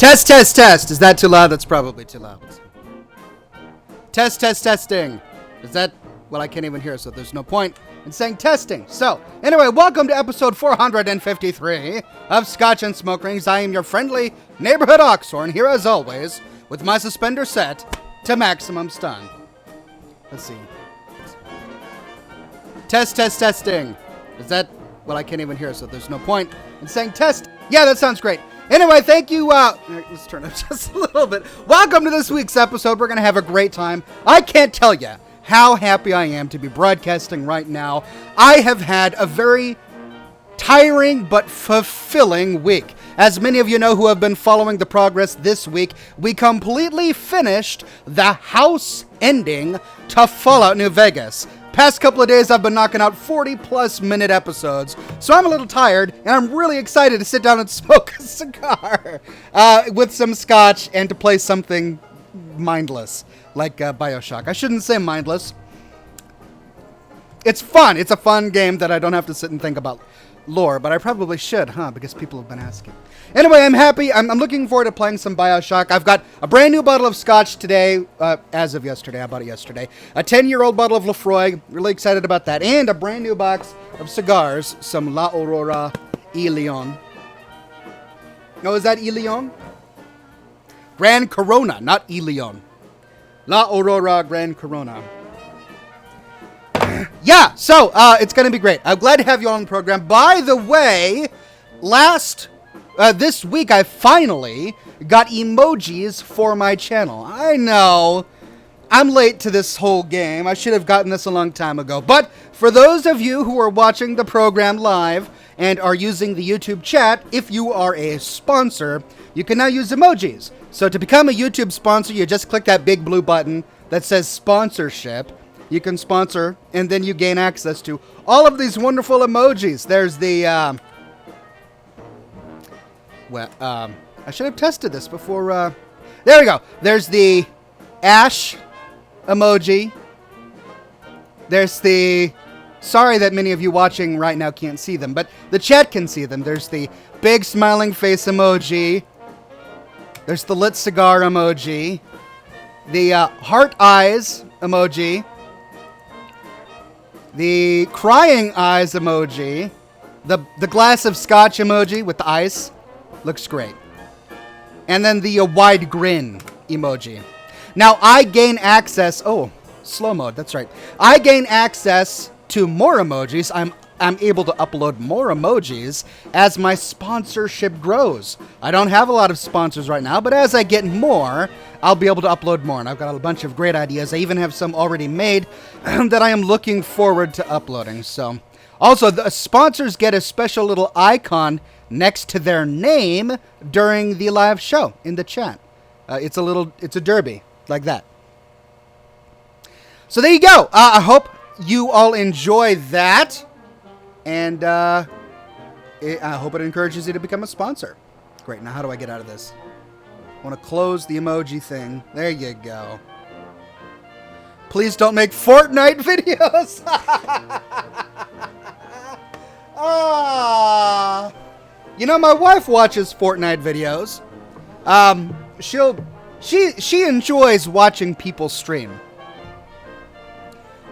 Test, test, test. Is that too loud? That's probably too loud. Test, test, testing. Is that... Well, I can't even hear, so there's no point in saying testing. So, anyway, welcome to episode 453 of Scotch and Smoke Rings. I am your friendly neighborhood Oxhorn, here as always, with my suspender set to maximum stun. Let's see. Test, test, testing. Is that... Well, I can't even hear, so there's no point in saying test. Yeah, that sounds great. Anyway, thank you. Let's turn up just a little bit. Welcome to this week's episode. We're going to have a great time. I can't tell you how happy I am to be broadcasting right now. I have had a very tiring but fulfilling week. As many of you know who have been following the progress this week, we completely finished the house ending to Fallout New Vegas. Past couple of days, I've been knocking out 40-plus minute episodes, so I'm a little tired, and I'm really excited to sit down and smoke a cigar with some scotch and to play something mindless, like Bioshock. I shouldn't say mindless. It's fun. It's a fun game that I don't have to sit and think about lore, but I probably should, because people have been asking. Anyway, I'm happy. I'm looking forward to playing some Bioshock. I've got a brand new bottle of Scotch today, as of yesterday. I bought it yesterday. A 10-year-old bottle of Lefroy. Really excited about that. And a brand new box of cigars, some La Aurora y Leon. No, is that y Leon? Grand Corona, not y Leon. La Aurora Grand Corona. Yeah, so it's going to be great. I'm glad to have you all on the program. By the way, this week I finally got emojis for my channel. I know, I'm late to this whole game. I should have gotten this a long time ago. But for those of you who are watching the program live and are using the YouTube chat, if you are a sponsor, you can now use emojis. So to become a YouTube sponsor, you just click that big blue button that says sponsorship. You can sponsor, and then you gain access to all of these wonderful emojis. There's the, I should have tested this before, there we go. There's the ash emoji. There's the, sorry that many of you watching right now can't see them, but the chat can see them. There's the big smiling face emoji. There's the lit cigar emoji. The heart eyes emoji. The crying eyes emoji, the glass of scotch emoji with the ice, looks great. And then the wide grin emoji. Now I gain access, slow mode, that's right. I gain access to more emojis. I'm able to upload more emojis as my sponsorship grows. I don't have a lot of sponsors right now, but as I get more, I'll be able to upload more. And I've got a bunch of great ideas. I even have some already made that I am looking forward to uploading. So, also, the sponsors get a special little icon next to their name during the live show in the chat. It's a derby, like that. So there you go. I hope you all enjoy that. And I hope it encourages you to become a sponsor. Great, now how do I get out of this? I want to close the emoji thing. There you go. Please don't make Fortnite videos. You know, my wife watches Fortnite videos. She enjoys watching people stream.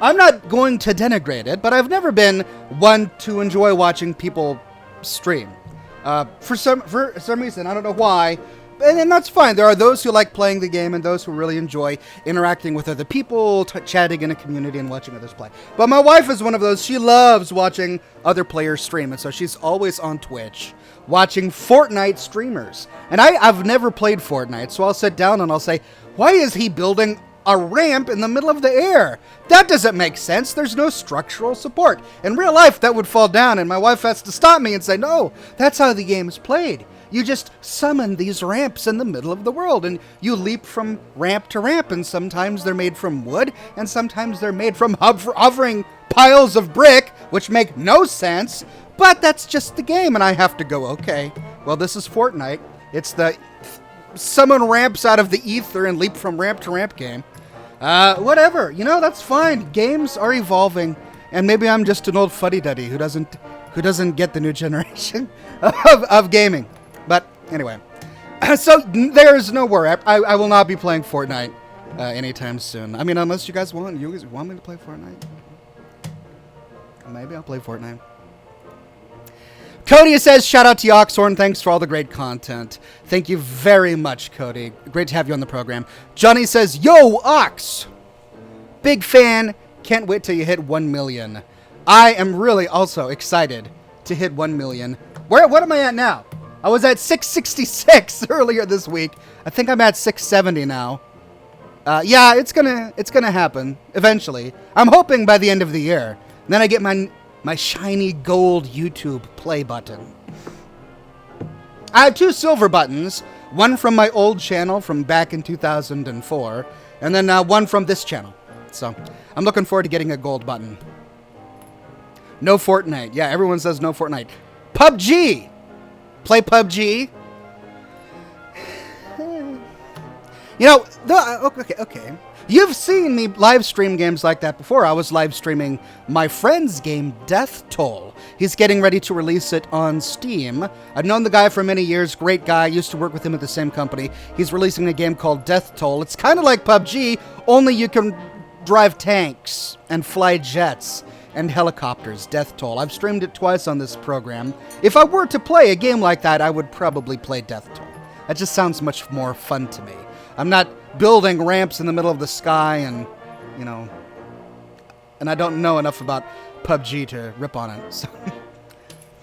I'm not going to denigrate it, but I've never been one to enjoy watching people stream. For some reason, I don't know why, and that's fine. There are those who like playing the game and those who really enjoy interacting with other people, chatting in a community and watching others play. But my wife is one of those. She loves watching other players stream, and so she's always on Twitch watching Fortnite streamers. And I've never played Fortnite, so I'll sit down and I'll say, why is he building a ramp in the middle of the air? That doesn't make sense. There's no structural support. In real life, that would fall down, and my wife has to stop me and say, no, that's how the game is played. You just summon these ramps in the middle of the world, and you leap from ramp to ramp, and sometimes they're made from wood, and sometimes they're made from hovering piles of brick, which make no sense, but that's just the game, and I have to go, okay, well, this is Fortnite. It's the summon ramps out of the ether and leap from ramp to ramp game. Whatever, you know, that's fine. Games are evolving, and maybe I'm just an old fuddy-duddy who doesn't get the new generation of gaming. But anyway, So there's no worry. I will not be playing Fortnite anytime soon. I mean, unless you guys want me to play Fortnite. Maybe I'll play Fortnite. Cody says, shout out to you, Oxhorn. Thanks for all the great content. Thank you very much, Cody. Great to have you on the program. Johnny says, yo, Ox. Big fan. Can't wait till you hit 1 million. I am really also excited to hit 1 million. What am I at now? I was at 666 earlier this week. I think I'm at 670 now. Yeah, it's gonna happen eventually. I'm hoping by the end of the year. And then I get my shiny gold YouTube play button. I have 2 silver buttons. One from my old channel from back in 2004. And then one from this channel. So I'm looking forward to getting a gold button. No Fortnite. Yeah, everyone says no Fortnite. PUBG. Play PUBG. You know, okay. You've seen me live stream games like that before. I was live streaming my friend's game, Death Toll. He's getting ready to release it on Steam. I've known the guy for many years. Great guy. Used to work with him at the same company. He's releasing a game called Death Toll. It's kind of like PUBG, only you can drive tanks and fly jets and helicopters. Death Toll. I've streamed it twice on this program. If I were to play a game like that, I would probably play Death Toll. That just sounds much more fun to me. I'm not building ramps in the middle of the sky and, you know, and I don't know enough about PUBG to rip on it. So.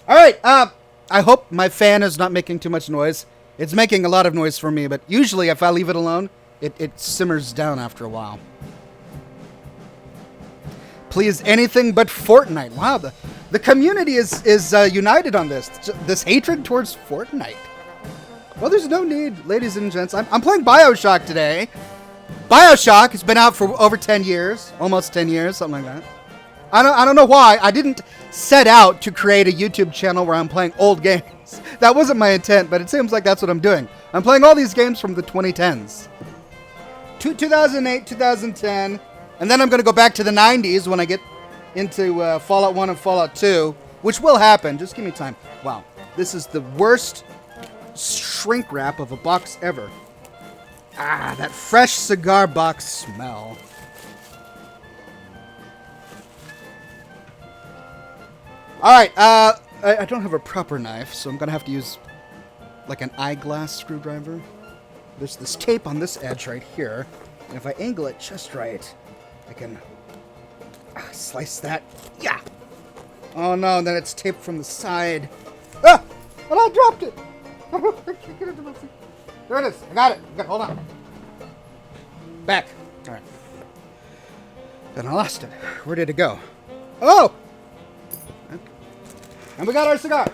All right, I hope my fan is not making too much noise. It's making a lot of noise for me, but usually if I leave it alone, it simmers down after a while. Please, anything but Fortnite. Wow, the community is united on this hatred towards Fortnite. Well, there's no need, ladies and gents. I'm playing Bioshock today. Bioshock has been out for over 10 years. Almost 10 years, something like that. I don't know why. I didn't set out to create a YouTube channel where I'm playing old games. That wasn't my intent, but it seems like that's what I'm doing. I'm playing all these games from the 2010s. 2008, 2010, and then I'm going to go back to the 90s when I get into Fallout 1 and Fallout 2, which will happen. Just give me time. Wow, this is the worst shrink wrap of a box ever. Ah, that fresh cigar box smell. Alright, I don't have a proper knife, so I'm gonna have to use like an eyeglass screwdriver. There's this tape on this edge right here, and if I angle it just right, I can slice that. Yeah! Oh no, and then it's taped from the side. Ah! And I dropped it! There it is. I got it. Hold on. Back. All right. Then I lost it. Where did it go? Oh! Okay. And we got our cigar.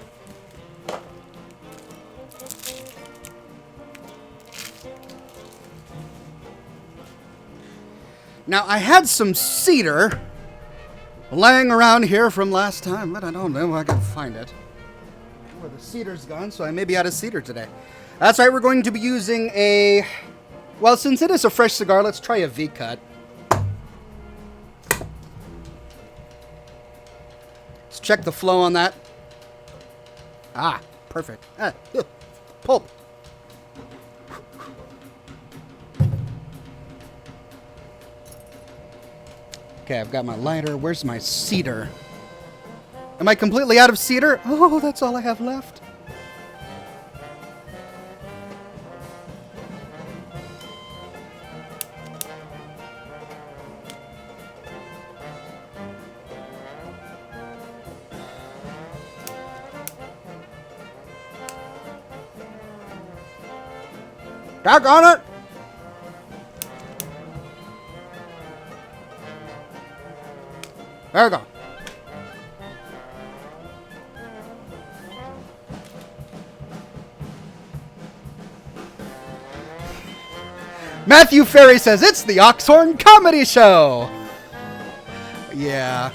Now, I had some cedar laying around here from last time, but I don't know if I can find it. Well, the cedar's gone, so I may be out of cedar today. That's right, we're going to be using a... Well, since it is a fresh cigar, let's try a V-cut. Let's check the flow on that. Ah, perfect. Pulp. Okay, I've got my lighter. Where's my cedar? Am I completely out of cedar? Oh, that's all I have left. Doggone it! There we go. Matthew Ferry says, it's the Oxhorn Comedy Show! Yeah.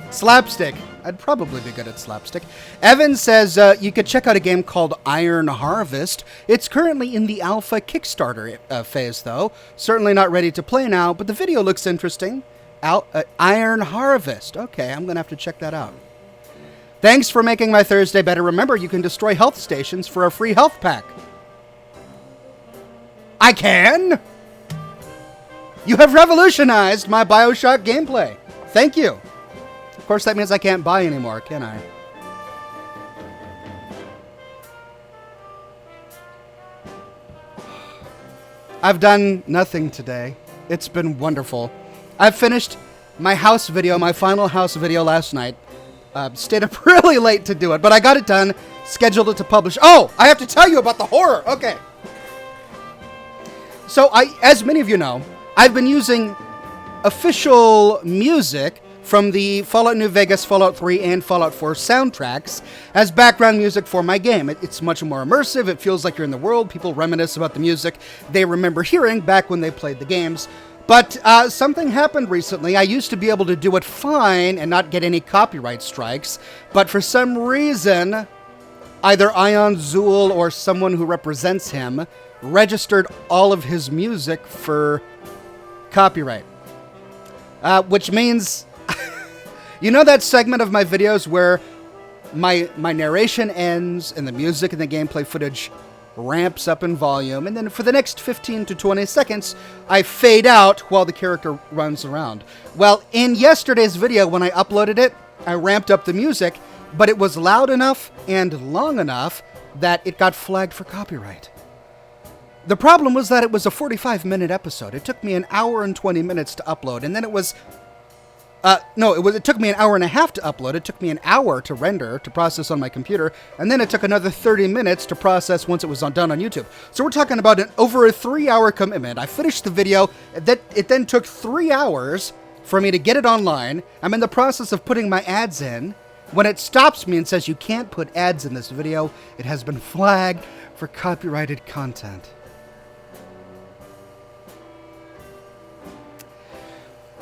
Slapstick. I'd probably be good at slapstick. Evan says you could check out a game called Iron Harvest. It's currently in the alpha Kickstarter phase, though. Certainly not ready to play now, but the video looks interesting. Iron Harvest. Okay, I'm going to have to check that out. Thanks for making my Thursday better. Remember, you can destroy health stations for a free health pack. I can! You have revolutionized my Bioshock gameplay. Thank you. Of course, that means I can't buy anymore, can I? I've done nothing today. It's been wonderful. I've finished my house video, my final house video last night. Stayed up really late to do it, but I got it done, scheduled it to publish. Oh, I have to tell you about the horror. Okay. So, as many of you know, I've been using official music from the Fallout New Vegas, Fallout 3, and Fallout 4 soundtracks as background music for my game. It's much more immersive. It feels like you're in the world. People reminisce about the music they remember hearing back when they played the games. But something happened recently. I used to be able to do it fine and not get any copyright strikes. But for some reason, either Ion Zool or someone who represents him registered all of his music for copyright. Which means, you know that segment of my videos where my narration ends and the music and the gameplay footage ramps up in volume, and then for the next 15 to 20 seconds, I fade out while the character runs around. Well, in yesterday's video, when I uploaded it, I ramped up the music, but it was loud enough and long enough that it got flagged for copyright. The problem was that it was a 45-minute episode. It took me an hour and 20 minutes to upload, and then it was... it took me an hour and a half to upload. It took me an hour to render, to process on my computer, and then it took another 30 minutes to process once it was done on YouTube. So we're talking about over a 3-hour commitment. I finished the video. It then took 3 hours for me to get it online. I'm in the process of putting my ads in. When it stops me and says, you can't put ads in this video, it has been flagged for copyrighted content.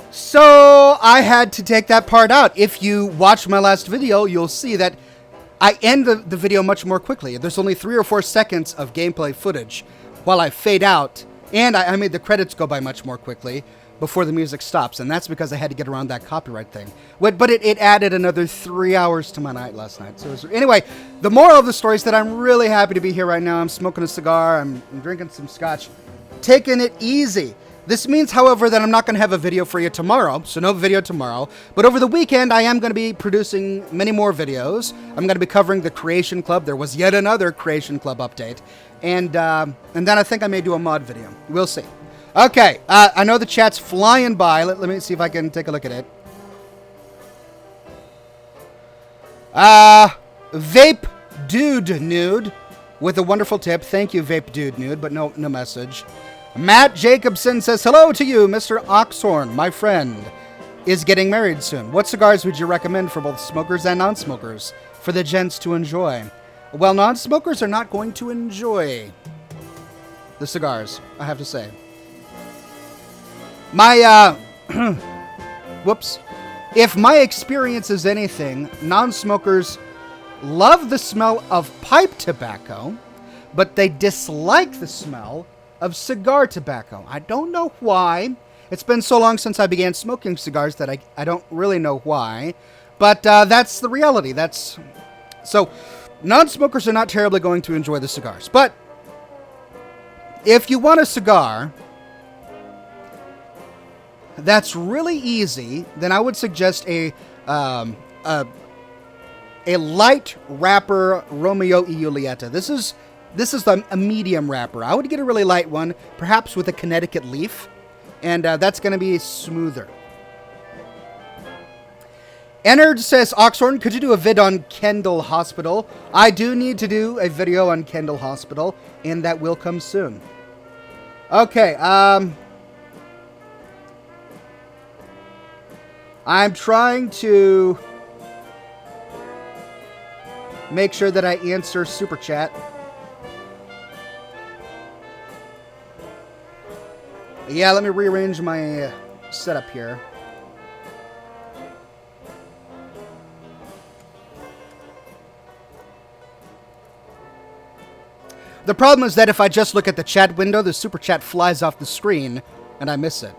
So I had to take that part out. If you watch my last video, you'll see that I end the video much more quickly. There's only 3 or 4 seconds of gameplay footage while I fade out, and I made the credits go by much more quickly before the music stops, and that's because I had to get around that copyright thing. But it added another 3 hours to my night last night. So anyway, the moral of the story is that I'm really happy to be here right now. I'm smoking a cigar. I'm drinking some scotch. Taking it easy. This means, however, that I'm not going to have a video for you tomorrow, so no video tomorrow. But over the weekend, I am going to be producing many more videos. I'm going to be covering the Creation Club. There was yet another Creation Club update. And then I think I may do a mod video. We'll see. Okay, I know the chat's flying by. Let me see if I can take a look at it. Vape Dude Nude with a wonderful tip. Thank you, Vape Dude Nude, but no message. Matt Jacobson says, hello to you, Mr. Oxhorn. My friend is getting married soon. What cigars would you recommend for both smokers and non-smokers for the gents to enjoy? Well, non-smokers are not going to enjoy the cigars, I have to say. My, whoops. If my experience is anything, non-smokers love the smell of pipe tobacco, but they dislike the smell of cigar tobacco. I don't know why. It's been so long since I began smoking cigars that I don't really know why. But that's the reality. So non-smokers are not terribly going to enjoy the cigars. But if you want a cigar that's really easy, then I would suggest a light wrapper Romeo y Julieta. This is a medium wrapper. I would get a really light one, perhaps with a Connecticut leaf, and that's going to be smoother. Ennard says, Oxhorn, could you do a vid on Kendall Hospital? I do need to do a video on Kendall Hospital, and that will come soon. Okay, I'm trying to make sure that I answer Super Chat. Yeah, let me rearrange my setup here. The problem is that if I just look at the chat window, the Super Chat flies off the screen, and I miss it.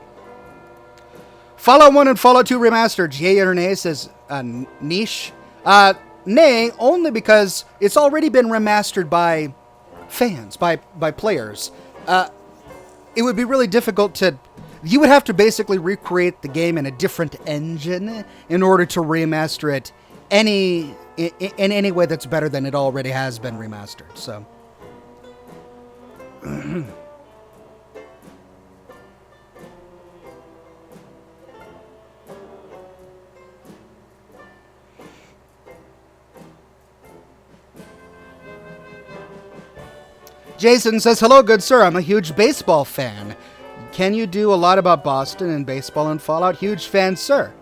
Fallout 1 and Fallout 2 Remastered. Yay or nay, says Niche. Nay, only because it's already been remastered by fans, by players. it would be really difficult to... You would have to basically recreate the game in a different engine in order to remaster it in any way that's better than it already has been remastered. So... Jason says, hello, good sir. I'm a huge baseball fan. Can you do a lot about Boston and baseball and Fallout? Huge fan, sir.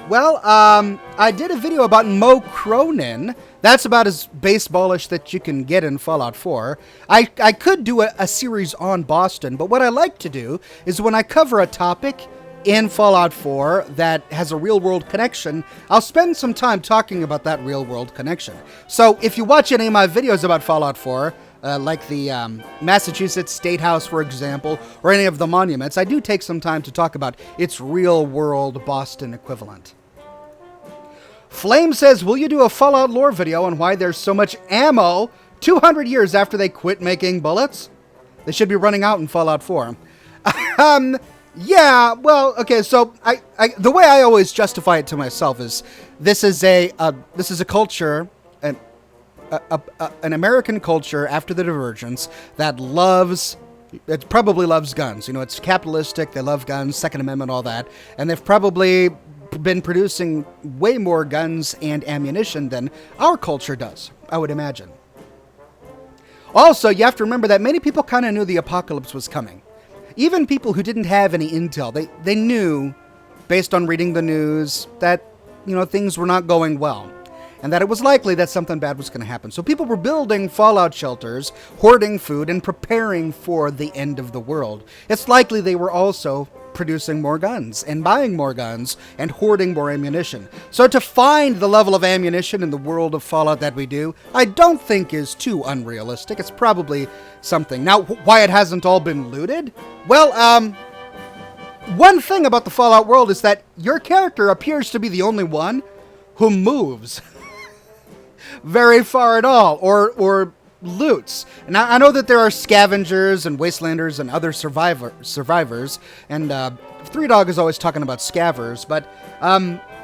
Well, I did a video about Mo Cronin. That's about as baseballish that you can get in Fallout 4. I could do a series on Boston, but what I like to do is when I cover a topic in Fallout 4 that has a real-world connection, I'll spend some time talking about that real-world connection. So if you watch any of my videos about Fallout 4, like the Massachusetts State House, for example, or any of the monuments, I do take some time to talk about its real-world Boston equivalent. Flame says, will you do a Fallout lore video on why there's so much ammo 200 years after they quit making bullets? They should be running out in Fallout 4. Yeah, well, okay, so the way I always justify it to myself is this is a culture, an American culture after the Divergence that probably loves guns. You know, it's capitalistic, they love guns, Second Amendment, all that, and they've probably been producing way more guns and ammunition than our culture does, I would imagine. Also, you have to remember that many people kind of knew the apocalypse was coming. Even people who didn't have any intel, they knew, based on reading the news, that, you know, things were not going well, and that it was likely that something bad was going to happen. So people were building fallout shelters, hoarding food, and preparing for the end of the world. It's likely they were also producing more guns, and buying more guns, and hoarding more ammunition. So to find the level of ammunition in the world of Fallout that we do, I don't think is too unrealistic. It's probably something. Now, why it hasn't all been looted? Well, one thing about the Fallout world is that your character appears to be the only one who moves very far at all, or loots. Now, I know that there are scavengers and wastelanders and other survivors, and Three Dog is always talking about scavers, but,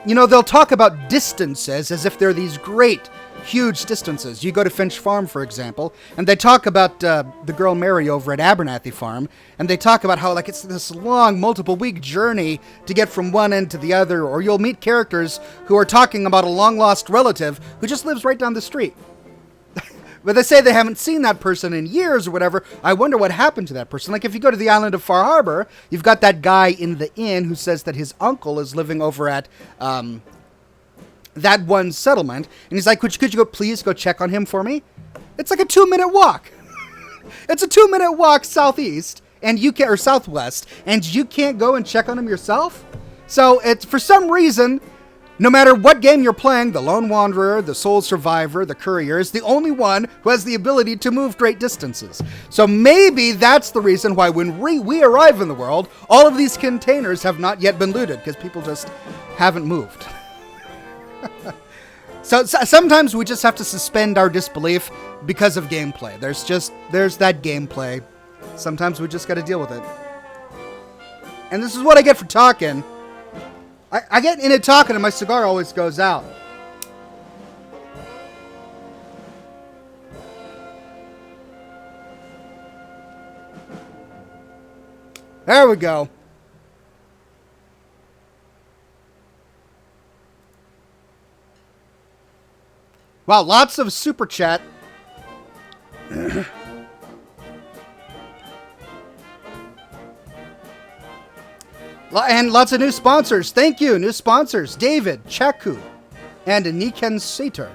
you know, they'll talk about distances as if they're these great, huge distances. You go to Finch Farm, for example, and they talk about the girl Mary over at Abernathy Farm, and they talk about how, like, it's this long, multiple-week journey to get from one end to the other, or you'll meet characters who are talking about a long-lost relative who just lives right down the street. But they say they haven't seen that person in years or whatever. I wonder what happened to that person. Like, if you go to the island of Far Harbor, you've got that guy in the inn who says that his uncle is living over at that one settlement. And he's like, could you please go check on him for me? It's like a 2-minute walk. It's a 2-minute walk southeast, and or southwest, and you can't go and check on him yourself? So, it's, for some reason, no matter what game you're playing, the Lone Wanderer, the Sole Survivor, the Courier is the only one who has the ability to move great distances. So maybe that's the reason why when we arrive in the world, all of these containers have not yet been looted, because people just haven't moved. So sometimes we just have to suspend our disbelief because of gameplay. There's that gameplay. Sometimes we just got to deal with it. And this is what I get for talking. I get into talking and my cigar always goes out. There we go. Wow, lots of super chat. And lots of new sponsors. Thank you, new sponsors. David, Chaku, and Niken Sater.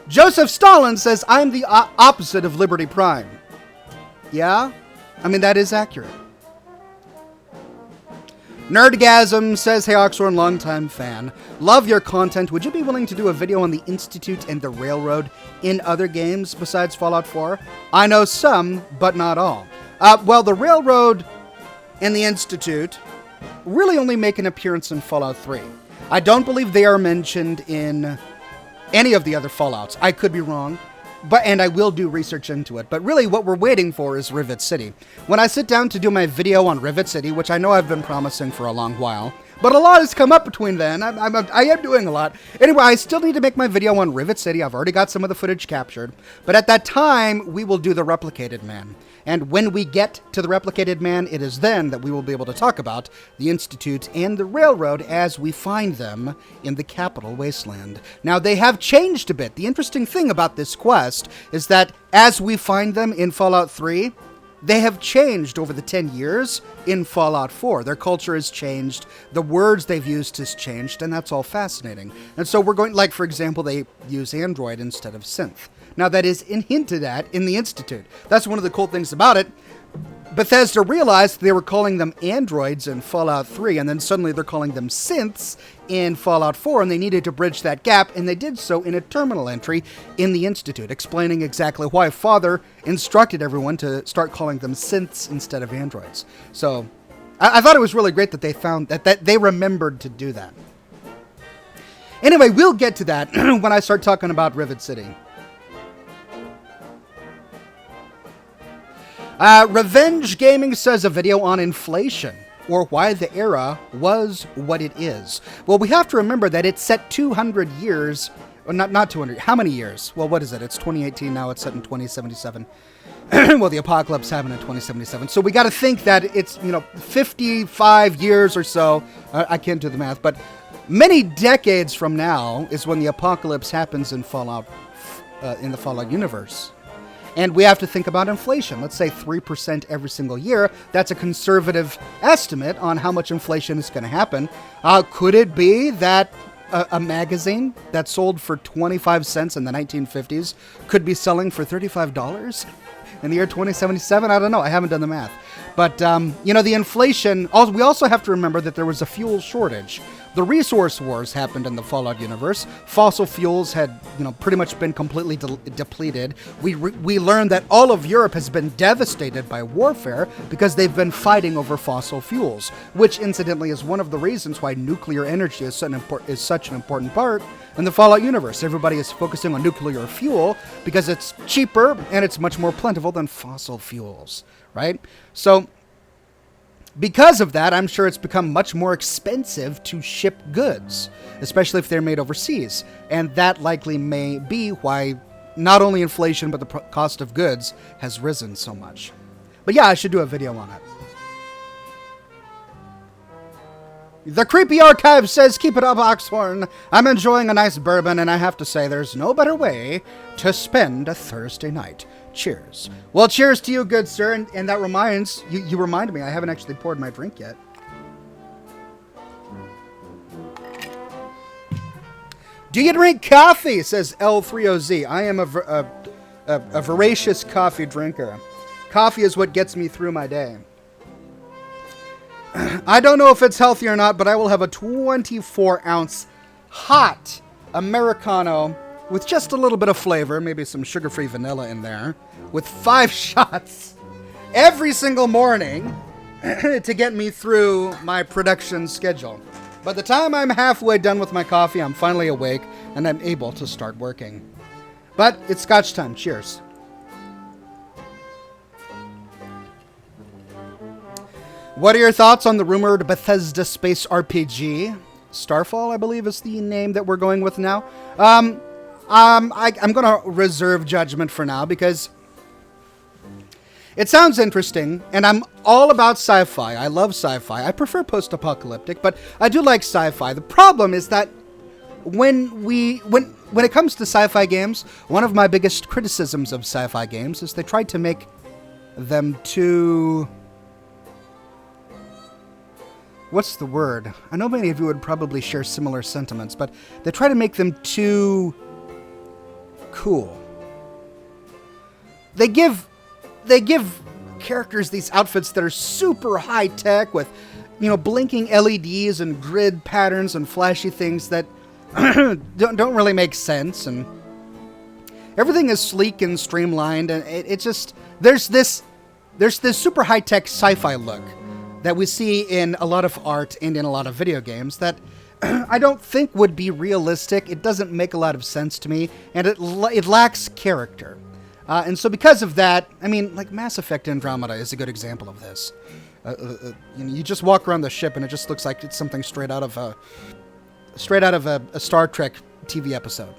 Joseph Stalin says, I'm the opposite of Liberty Prime. Yeah? I mean, that is accurate. Nerdgasm says, hey Oxhorn, longtime fan. Love your content. Would you be willing to do a video on the Institute and the Railroad in other games besides Fallout 4? I know some, but not all. Well, the Railroad and the Institute really only make an appearance in Fallout 3. I don't believe they are mentioned in any of the other Fallouts. I could be wrong. And I will do research into it. But really what we're waiting for is Rivet City. When I sit down to do my video on Rivet City, which I know I've been promising for a long while, but a lot has come up between then. I am doing a lot. Anyway, I still need to make my video on Rivet City. I've already got some of the footage captured. But at that time, we will do the Replicated Man. And when we get to the Replicated Man, it is then that we will be able to talk about the Institute and the Railroad as we find them in the Capital Wasteland. Now, they have changed a bit. The interesting thing about this quest is that as we find them in Fallout 3, they have changed over the 10 years in Fallout 4. Their culture has changed, the words they've used has changed, and that's all fascinating. And so we're going, like, for example, they use Android instead of synth. Now, that is hinted at in the Institute. That's one of the cool things about it. Bethesda realized they were calling them androids in Fallout 3, and then suddenly they're calling them synths in Fallout 4, and they needed to bridge that gap, and they did so in a terminal entry in the Institute, explaining exactly why Father instructed everyone to start calling them synths instead of androids. So, I thought it was really great that they found that they remembered to do that. Anyway, we'll get to that when I start talking about Rivet City. Revenge Gaming says a video on inflation, or why the era was what it is. Well, we have to remember that it's set 200 years, or not 200, how many years? Well, what is it? It's 2018 now, it's set in 2077. Well, the apocalypse happened in 2077. So we got to think that it's, 55 years or so. I can't do the math, but many decades from now is when the apocalypse happens in Fallout, in the Fallout universe. And we have to think about inflation. Let's say 3% every single year. That's a conservative estimate on how much inflation is going to happen. Could it be that a magazine that sold for 25 cents in the 1950s could be selling for $35 in the year 2077? I don't know. I haven't done the math. But, the inflation... we also have to remember that there was a fuel shortage. The resource wars happened in the Fallout universe. Fossil fuels had, pretty much been completely depleted. We learned that all of Europe has been devastated by warfare because they've been fighting over fossil fuels, which incidentally is one of the reasons why nuclear energy is such an important part in the Fallout universe. Everybody is focusing on nuclear fuel because it's cheaper and it's much more plentiful than fossil fuels, right? So, because of that, I'm sure it's become much more expensive to ship goods, especially if they're made overseas. And that likely may be why not only inflation, but the cost of goods has risen so much. But yeah, I should do a video on it. The Creepy Archive says, keep it up, Oxhorn. I'm enjoying a nice bourbon, and I have to say there's no better way to spend a Thursday night. Cheers. Well, cheers to you, good sir. And that reminds, you reminded me, I haven't actually poured my drink yet. Do you drink coffee? Says L30Z. I am a voracious coffee drinker. Coffee is what gets me through my day. I don't know if it's healthy or not, but I will have a 24-ounce hot Americano with just a little bit of flavor, maybe some sugar-free vanilla in there, with 5 shots every single morning to get me through my production schedule. By the time I'm halfway done with my coffee, I'm finally awake and I'm able to start working. But it's Scotch time. Cheers. What are your thoughts on the rumored Bethesda space RPG? Starfall, I believe, is the name that we're going with now. I'm going to reserve judgment for now because it sounds interesting, and I'm all about sci-fi. I love sci-fi. I prefer post-apocalyptic, but I do like sci-fi. The problem is that when it comes to sci-fi games, one of my biggest criticisms of sci-fi games is they try to make them too... What's the word? I know many of you would probably share similar sentiments, but they try to make them too cool. They give characters these outfits that are super high tech with, blinking LEDs and grid patterns and flashy things that don't really make sense, and everything is sleek and streamlined, and it just there's this super high tech sci-fi look that we see in a lot of art and in a lot of video games that I don't think would be realistic. It doesn't make a lot of sense to me, and it lacks character. And so because of that, I mean, like Mass Effect Andromeda is a good example of this. You just walk around the ship and it just looks like it's something straight out of a Star Trek TV episode.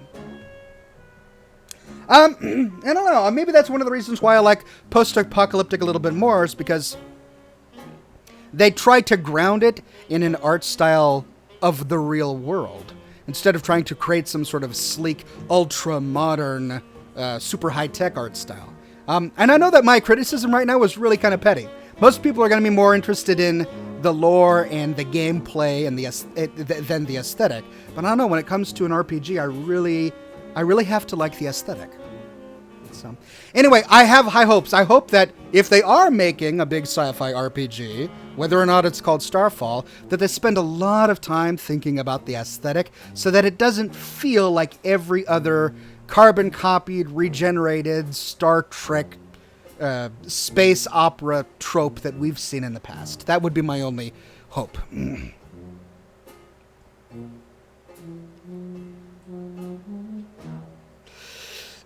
I don't know. Maybe that's one of the reasons why I like post-apocalyptic a little bit more, is because they try to ground it in an art style of the real world, instead of trying to create some sort of sleek, ultra-modern, super high-tech art style. And I know that my criticism right now is really kind of petty. Most people are going to be more interested in the lore and the gameplay and than the aesthetic. But I don't know, when it comes to an RPG, I really have to like the aesthetic. So, anyway, I have high hopes. I hope that if they are making a big sci-fi RPG, whether or not it's called Starfall, that they spend a lot of time thinking about the aesthetic so that it doesn't feel like every other carbon-copied, regenerated Star Trek space opera trope that we've seen in the past. That would be my only hope.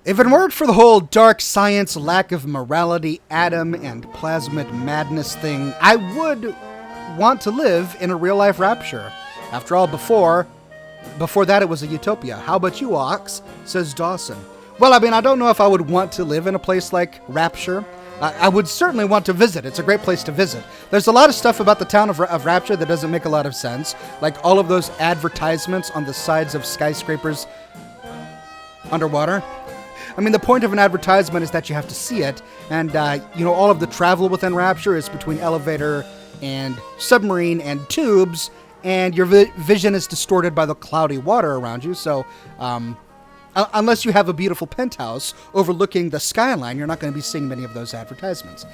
If it weren't for the whole dark science, lack of morality, atom and plasmid madness thing, I would want to live in a real-life Rapture. After all, before that it was a utopia. How about you, Ox? Says Dawson. Well, I mean, I don't know if I would want to live in a place like Rapture. I would certainly want to visit. It's a great place to visit. There's a lot of stuff about the town of Rapture that doesn't make a lot of sense. Like all of those advertisements on the sides of skyscrapers underwater. I mean, the point of an advertisement is that you have to see it, and, all of the travel within Rapture is between elevator and submarine and tubes, and your vision is distorted by the cloudy water around you, so, unless you have a beautiful penthouse overlooking the skyline, you're not going to be seeing many of those advertisements.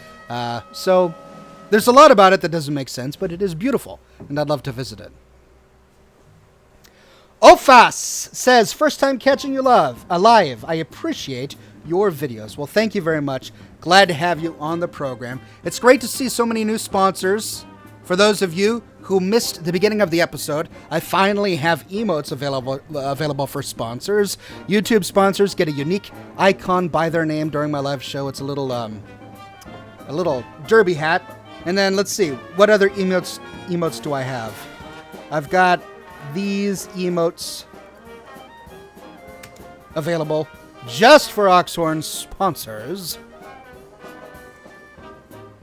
So, there's a lot about it that doesn't make sense, but it is beautiful, and I'd love to visit it. Ofas says, first time catching you alive. I appreciate your videos. Well, thank you very much. Glad to have you on the program. It's great to see so many new sponsors. For those of you who missed the beginning of the episode, I finally have emotes available for sponsors. YouTube sponsors get a unique icon by their name during my live show. It's a little derby hat. And then let's see, what other emotes do I have? I've got these emotes available just for Oxhorn sponsors.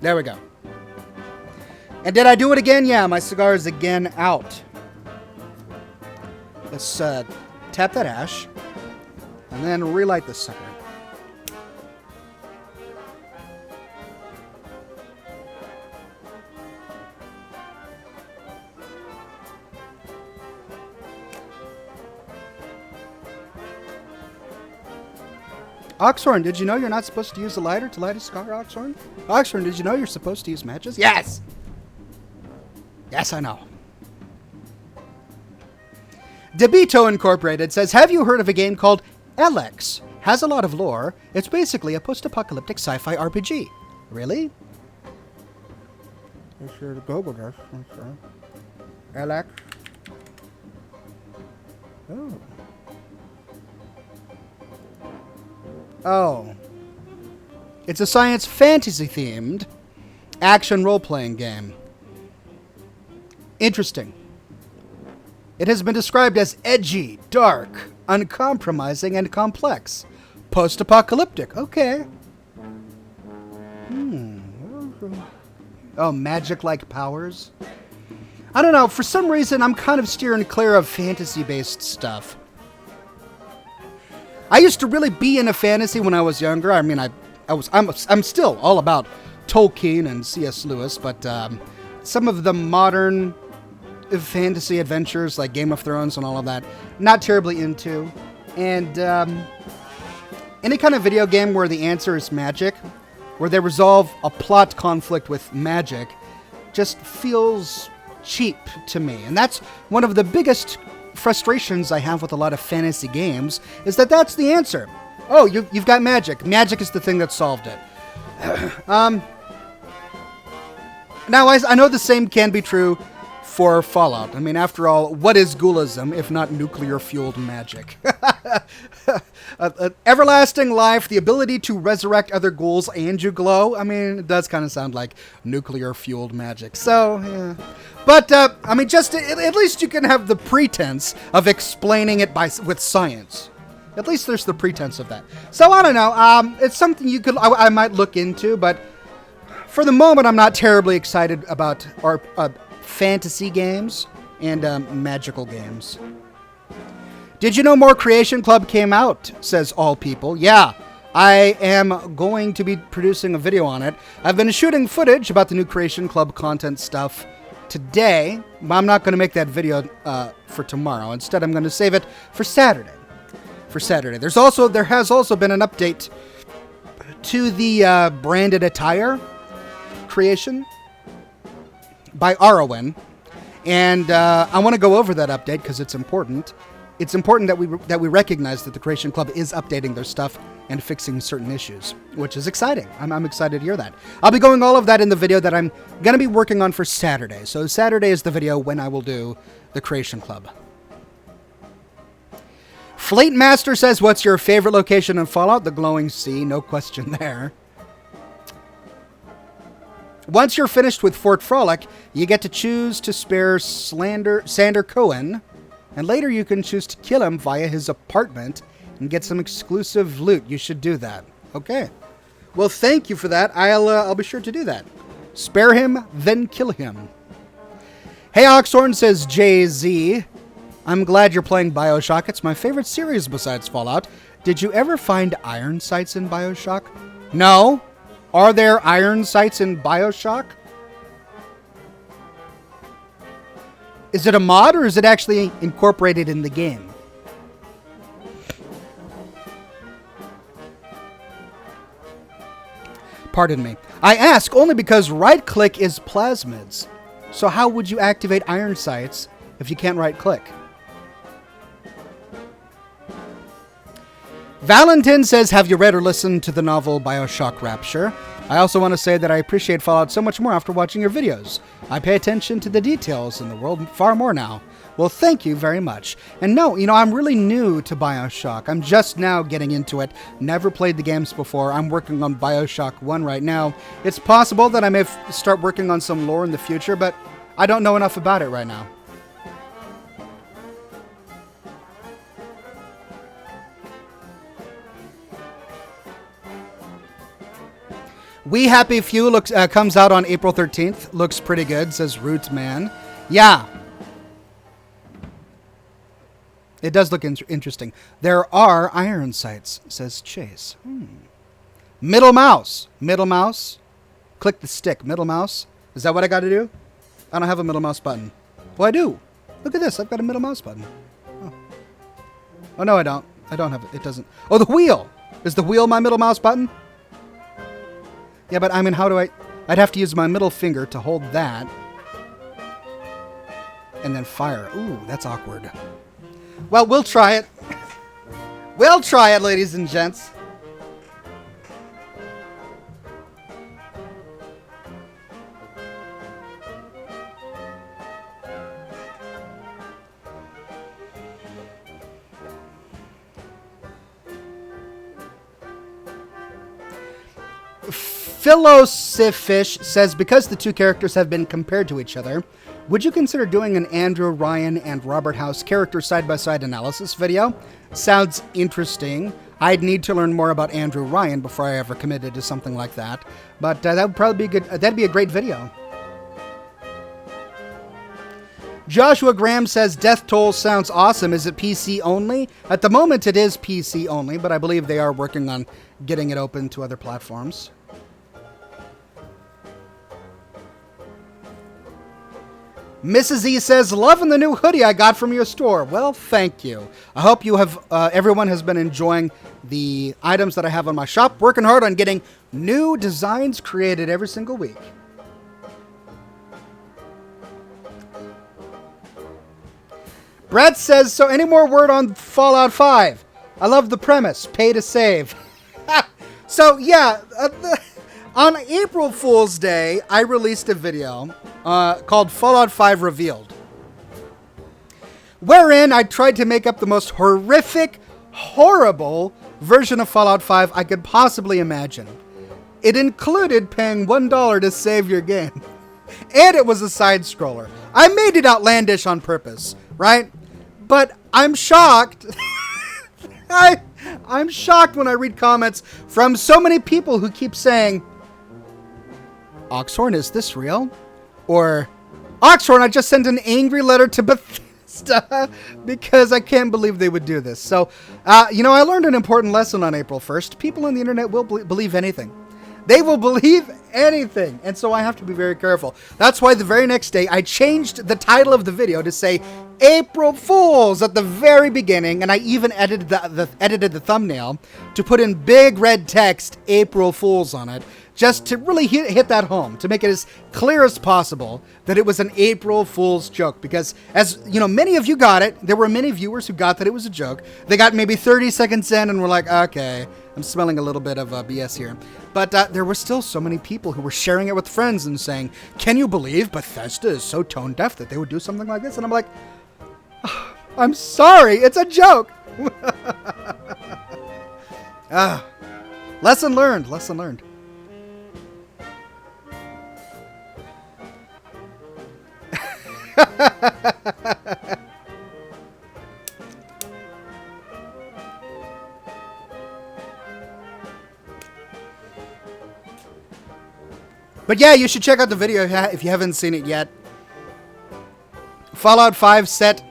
There we go. And did I do it again? Yeah, my cigar is again out. Let's tap that ash and then relight this sucker. Oxhorn, did you know you're not supposed to use a lighter to light a cigar, Oxhorn? Oxhorn, did you know you're supposed to use matches? Yes! Yes, I know. Debito Incorporated says, have you heard of a game called Elex? Has a lot of lore. It's basically a post-apocalyptic sci-fi RPG. Really? I should Google this. Elex. Oh. Oh. It's a science fantasy themed action role-playing game. Interesting. It has been described as edgy, dark, uncompromising, and complex. Post-apocalyptic. Okay. Oh, magic-like powers? I don't know. For some reason, I'm kind of steering clear of fantasy-based stuff. I used to really be into fantasy when I was younger. I mean, I'm still all about Tolkien and C.S. Lewis, but some of the modern fantasy adventures like Game of Thrones and all of that, not terribly into. And any kind of video game where the answer is magic, where they resolve a plot conflict with magic, just feels cheap to me. And that's one of the biggest frustrations I have with a lot of fantasy games, is that that's the answer. Oh, you've got magic. Magic is the thing that solved it. Now, I know the same can be true for Fallout. I mean, after all, what is ghoulism if not nuclear-fueled magic? Everlasting life, the ability to resurrect other ghouls and you glow. I mean, it does kind of sound like nuclear-fueled magic. So, yeah. But, I mean, just at least you can have the pretense of explaining it with science. At least there's the pretense of that. So, I don't know. It's something I might look into, but for the moment, I'm not terribly excited about our fantasy games and magical games. Did you know more Creation Club came out, says All People. Yeah, I am going to be producing a video on it. I've been shooting footage about the new Creation Club content stuff today, but I'm not going to make that video for tomorrow. Instead, I'm going to save it for Saturday. There has also been an update to the branded attire creation by Arwen, and I want to go over that update because it's important. It's important that we recognize that the Creation Club is updating their stuff and fixing certain issues, which is exciting. I'm excited to hear that. I'll be going all of that in the video that I'm going to be working on for Saturday. So Saturday is the video when I will do the Creation Club. Fleet Master says, what's your favorite location in Fallout? The glowing sea, no question there. Once you're finished with Fort Frolic, you get to choose to spare Sander Cohen, and later you can choose to kill him via his apartment and get some exclusive loot. You should do that. Okay. Well, thank you for that. I'll be sure to do that. Spare him, then kill him. Hey, Oxhorn, says Jay-Z. I'm glad you're playing Bioshock. It's my favorite series besides Fallout. Did you ever find iron sights in Bioshock? No. Are there iron sights in Bioshock? Is it a mod or is it actually incorporated in the game? Pardon me. I ask only because right-click is plasmids. So how would you activate iron sights if you can't right-click? Valentin says, have you read or listened to the novel Bioshock Rapture? I also want to say that I appreciate Fallout so much more after watching your videos. I pay attention to the details in the world far more now. Well, thank you very much. And no, I'm really new to Bioshock. I'm just now getting into it. Never played the games before. I'm working on Bioshock 1 right now. It's possible that I may start working on some lore in the future, but I don't know enough about it right now. We Happy Few comes out on April 13th. Looks pretty good, says Root Man. Yeah. It does look interesting. There are iron sights, says Chase. Middle mouse. Middle mouse. Click the stick. Middle mouse. Is that what I got to do? I don't have a middle mouse button. Well, I do. Look at this. I've got a middle mouse button. Oh, no, I don't. I don't have it. It doesn't. Oh, the wheel. Is the wheel my middle mouse button? Yeah, but I mean, how do I'd have to use my middle finger to hold that. And then fire. Ooh, that's awkward. Well, we'll try it. We'll try it, ladies and gents. Philosophish says, because the two characters have been compared to each other, would you consider doing an Andrew Ryan and Robert House character side-by-side analysis video? Sounds interesting. I'd need to learn more about Andrew Ryan before I ever committed to something like that. But that would probably be good. That'd be a great video. Joshua Graham says, Death Toll sounds awesome. Is it PC only? At the moment, it is PC only, but I believe they are working on getting it open to other platforms. Mrs. E says, loving the new hoodie I got from your store. Well, thank you. I hope you have, everyone has been enjoying the items that I have on my shop. Working hard on getting new designs created every single week. Brett says, so any more word on Fallout 5? I love the premise. Pay to save. So, yeah, on April Fool's Day, I released a video called Fallout 5 Revealed, wherein I tried to make up the most horrific, horrible version of Fallout 5 I could possibly imagine. It included paying $1 to save your game. And it was a side-scroller. I made it outlandish on purpose, right? But I'm shocked. I'm shocked when I read comments from so many people who keep saying, Oxhorn, is this real? Or, Oxhorn, I just sent an angry letter to Bethesda because I can't believe they would do this. So, I learned an important lesson on April 1st. People on the internet will believe anything. They will believe anything. And so I have to be very careful. That's why the very next day I changed the title of the video to say April Fools at the very beginning. And I even edited the thumbnail to put in big red text April Fools on it. Just to really hit that home, to make it as clear as possible that it was an April Fool's joke. Because, as you know, many of you got it. There were many viewers who got that it was a joke. They got maybe 30 seconds in and were like, okay, I'm smelling a little bit of BS here. But there were still so many people who were sharing it with friends and saying, can you believe Bethesda is so tone deaf that they would do something like this? And I'm like, oh, I'm sorry, it's a joke. Lesson learned, lesson learned. But yeah, you should check out the video if you haven't seen it yet. Fallout 5 set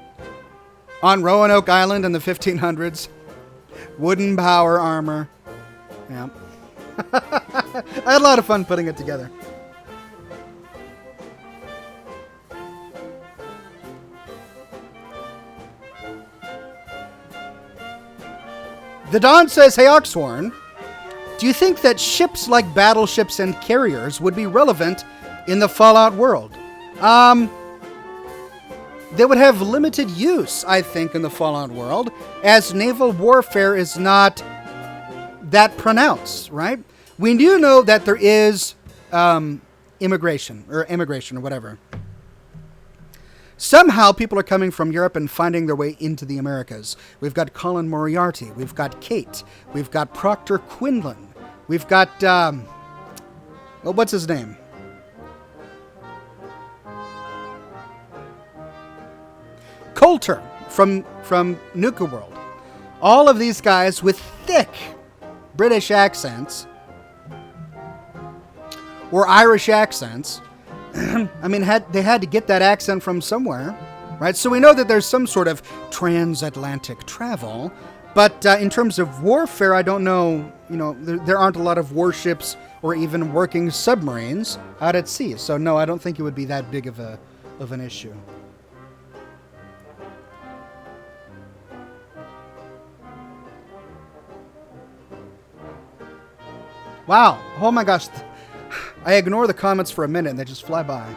on Roanoke Island in the 1500s. Wooden power armor. Yeah. I had a lot of fun putting it together. The Don says, hey Oxhorn, do you think that ships like battleships and carriers would be relevant in the Fallout world? They would have limited use, I think, in the Fallout world, as naval warfare is not that pronounced, right? We do know that there is immigration or whatever. Somehow people are coming from Europe and finding their way into the Americas. We've got Colin Moriarty. We've got Kate. We've got Proctor Quinlan. We've got, what's his name? Coulter from Nuka World. All of these guys with thick British accents or Irish accents. I mean, they had to get that accent from somewhere, right? So we know that there's some sort of transatlantic travel, but in terms of warfare, I don't know, there aren't a lot of warships or even working submarines out at sea. So no, I don't think it would be that big of an issue. Wow. Oh my gosh. I ignore the comments for a minute and they just fly by.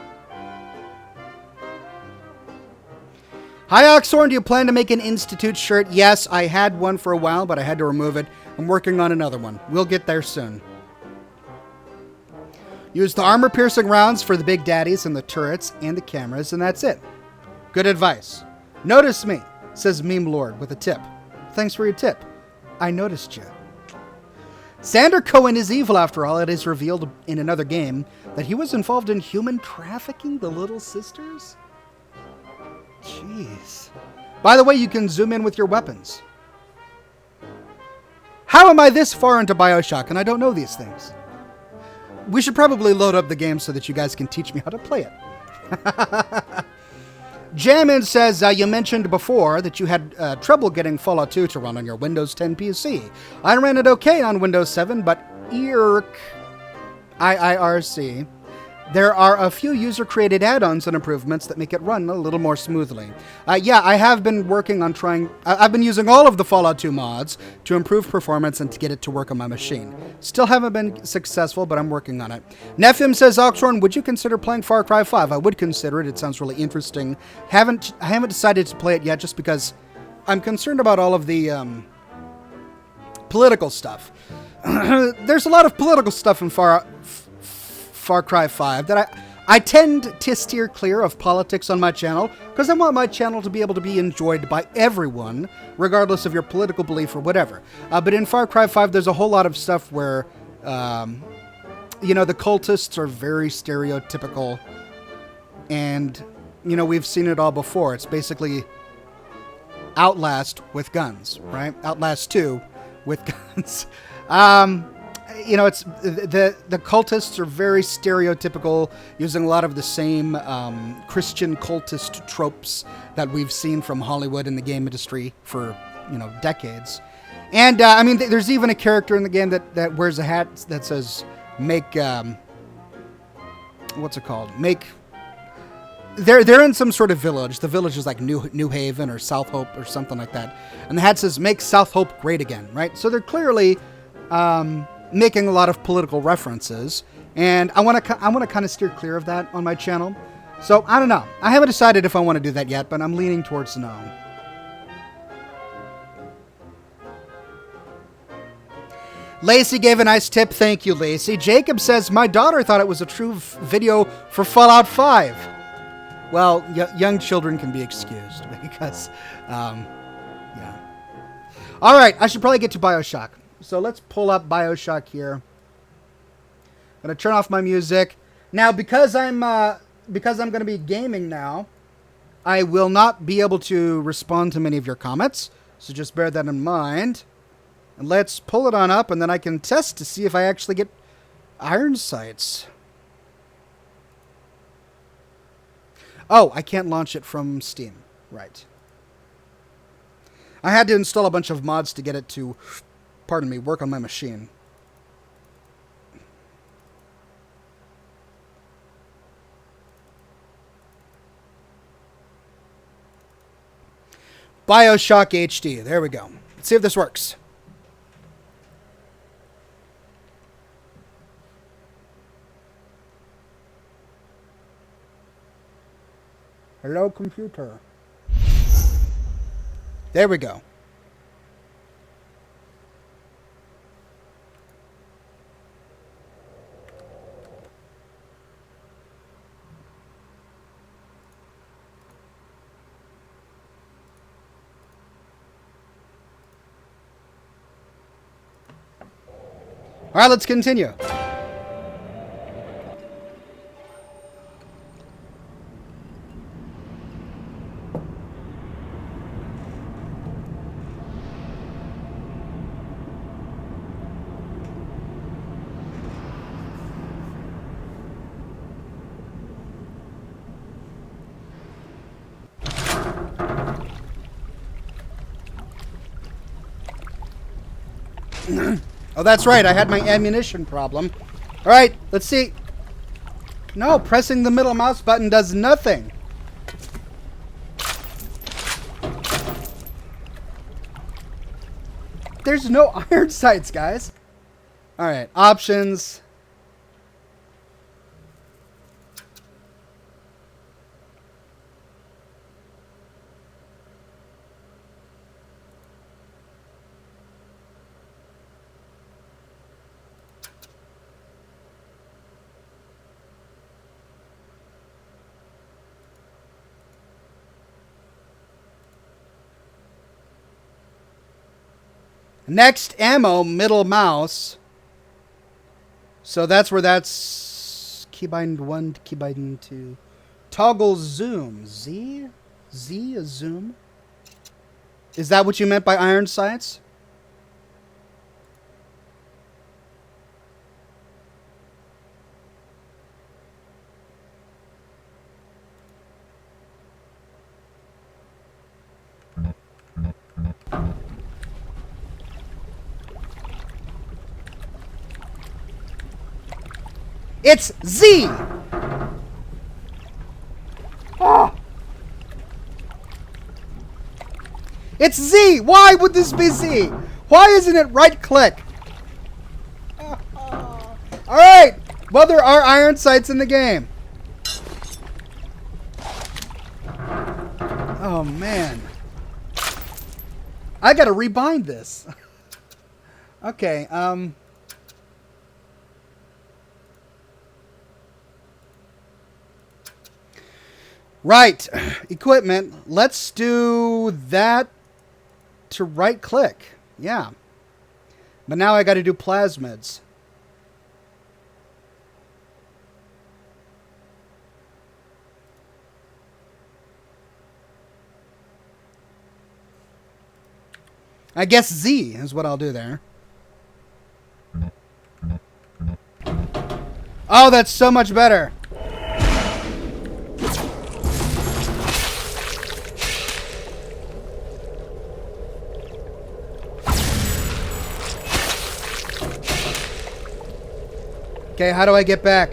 Hi Oxhorn, do you plan to make an Institute shirt? Yes, I had one for a while, but I had to remove it. I'm working on another one. We'll get there soon. Use the armor-piercing rounds for the big daddies and the turrets and the cameras, and that's it. Good advice. Notice me, says Meme Lord with a tip. Thanks for your tip. I noticed you. Sander Cohen is evil after all. It is revealed in another game that he was involved in human trafficking the Little Sisters. Jeez. By the way, you can zoom in with your weapons. How am I this far into Bioshock and I don't know these things? We should probably load up the game so that you guys can teach me how to play it. Jammin says, you mentioned before that you had trouble getting Fallout 2 to run on your Windows 10 PC. I ran it okay on Windows 7, but IIRC. There are a few user-created add-ons and improvements that make it run a little more smoothly. Yeah, I have been working on I've been using all of the Fallout 2 mods to improve performance and to get it to work on my machine. Still haven't been successful, but I'm working on it. Nephim says, Oxhorn, would you consider playing Far Cry 5? I would consider it. It sounds really interesting. I haven't decided to play it yet just because I'm concerned about all of the political stuff. There's a lot of political stuff in Far Cry 5 that I tend to steer clear of politics on my channel because I want my channel to be able to be enjoyed by everyone, regardless of your political belief or whatever. But in Far Cry 5, there's a whole lot of stuff where, you know, the cultists are very stereotypical. And, you know, we've seen it all before. It's basically Outlast with guns, right? Outlast 2 with guns. You know, it's the cultists are very stereotypical, using a lot of the same Christian cultist tropes that we've seen from Hollywood and the game industry for, you know, decades. And I mean, there's even a character in the game that wears a hat that says "Make." What's it called? Make. They're in some sort of village. The village is like New Haven or South Hope or something like that. And the hat says "Make South Hope Great Again," right? So they're clearly making a lot of political references, and I want to kind of steer clear of that on my channel. So I don't know. I haven't decided if I want to do that yet, but I'm leaning towards no. Lacey gave a nice tip. Thank you, Lacey. Jacob says, my daughter thought it was a true video for Fallout 5. Well, young children can be excused because, yeah. All right, I should probably get to Bioshock. So let's pull up Bioshock here. I'm gonna turn off my music now because I'm gonna be gaming now. I will not be able to respond to many of your comments, so just bear that in mind. And let's pull it on up, and then I can test to see if I actually get iron sights. Oh, I can't launch it from Steam. Right. I had to install a bunch of mods to get it to, pardon me, work on my machine. Bioshock HD. There we go. Let's see if this works. Hello, computer. There we go. All right, let's continue. Oh, that's right. I had my ammunition problem. All right, let's see. No, pressing the middle mouse button does nothing. There's no iron sights, guys. All right, options. Next, ammo, middle mouse. So that's where that's keybind 1 to keybind 2. Toggle zoom. Z is zoom. Is that what you meant by iron sights? It's Z! Oh. It's Z! Why would this be Z? Why isn't it right click? Alright! Well, there are iron sights in the game. Oh, man. I gotta rebind this. Okay, Right. Equipment. Let's do that to right click. Yeah. But now I got to do plasmids. I guess Z is what I'll do there. Oh, that's so much better. Okay, how do I get back?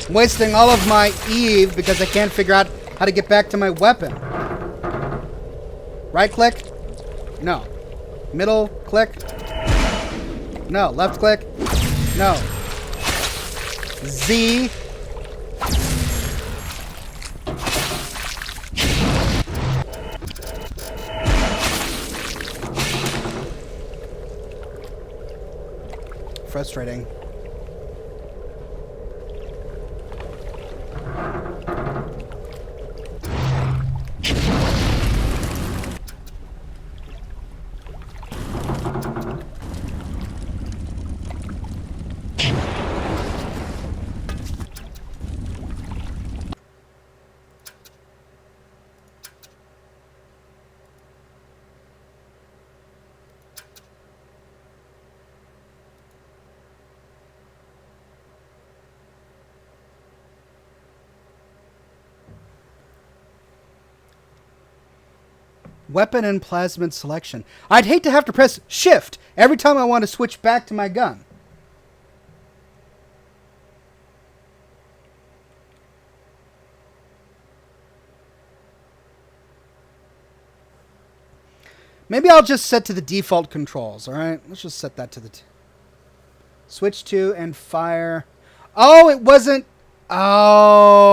I'm wasting all of my Eve because I can't figure out how to get back to my weapon. Right click? No. Middle click? No. Left click? No. Z. Frustrating. Weapon and plasmid selection. I'd hate to have to press shift every time I want to switch back to my gun. Maybe I'll just set to the default controls, alright? Let's just set that to the... Switch to and fire. Oh, it wasn't... Oh...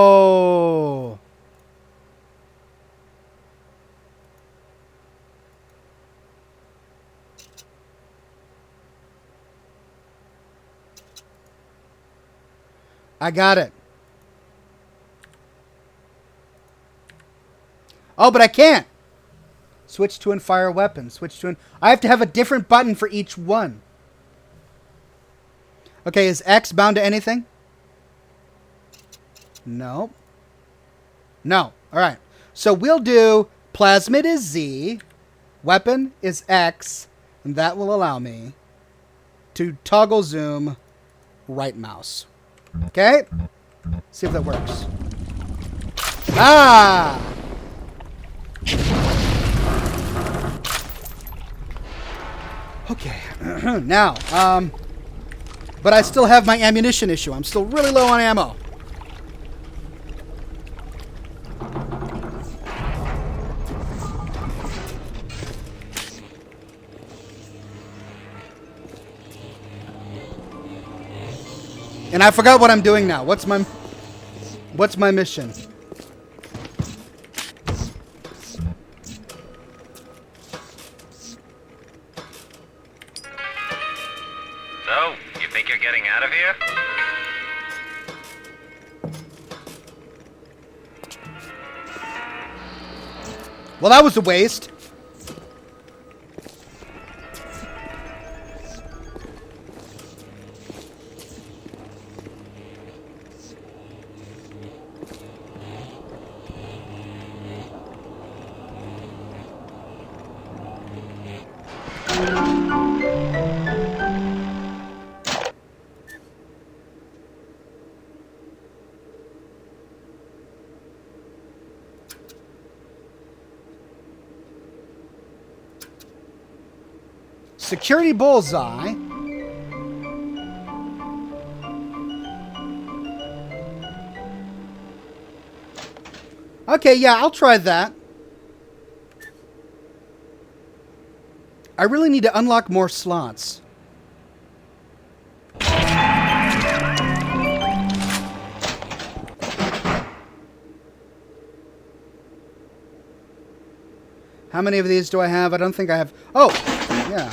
I got it. Oh, but I can't. Switch to and fire weapon. Switch to and... I have to have a different button for each one. Okay, is X bound to anything? No. No. All right. So we'll do plasmid is Z, weapon is X, and that will allow me to toggle zoom right mouse. Okay? See if that works. Ah! Okay. Now, but I still have my ammunition issue. I'm still really low on ammo. And I forgot what I'm doing now. What's my mission? So, you think you're getting out of here? Well, that was a waste. Security bullseye. Okay, yeah, I'll try that. I really need to unlock more slots. How many of these do I have? I don't think I have... Oh! Yeah.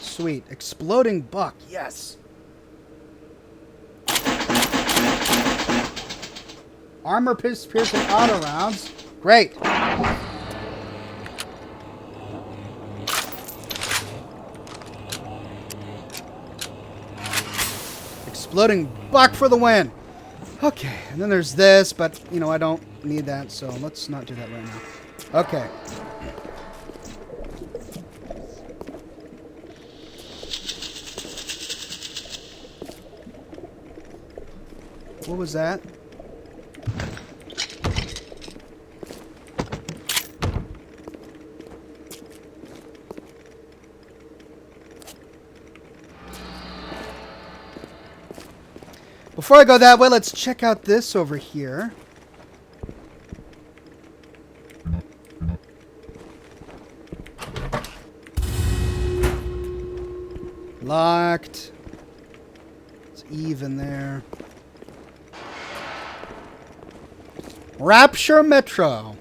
Sweet. Exploding buck. Yes. Armor piercing auto rounds. Great. Exploding buck for the win. Okay, and then there's this, but, you know, I don't need that, so let's not do that right now. Okay. What was that? Before I go that way, let's check out this over here. Locked. It's even there. Rapture Metro.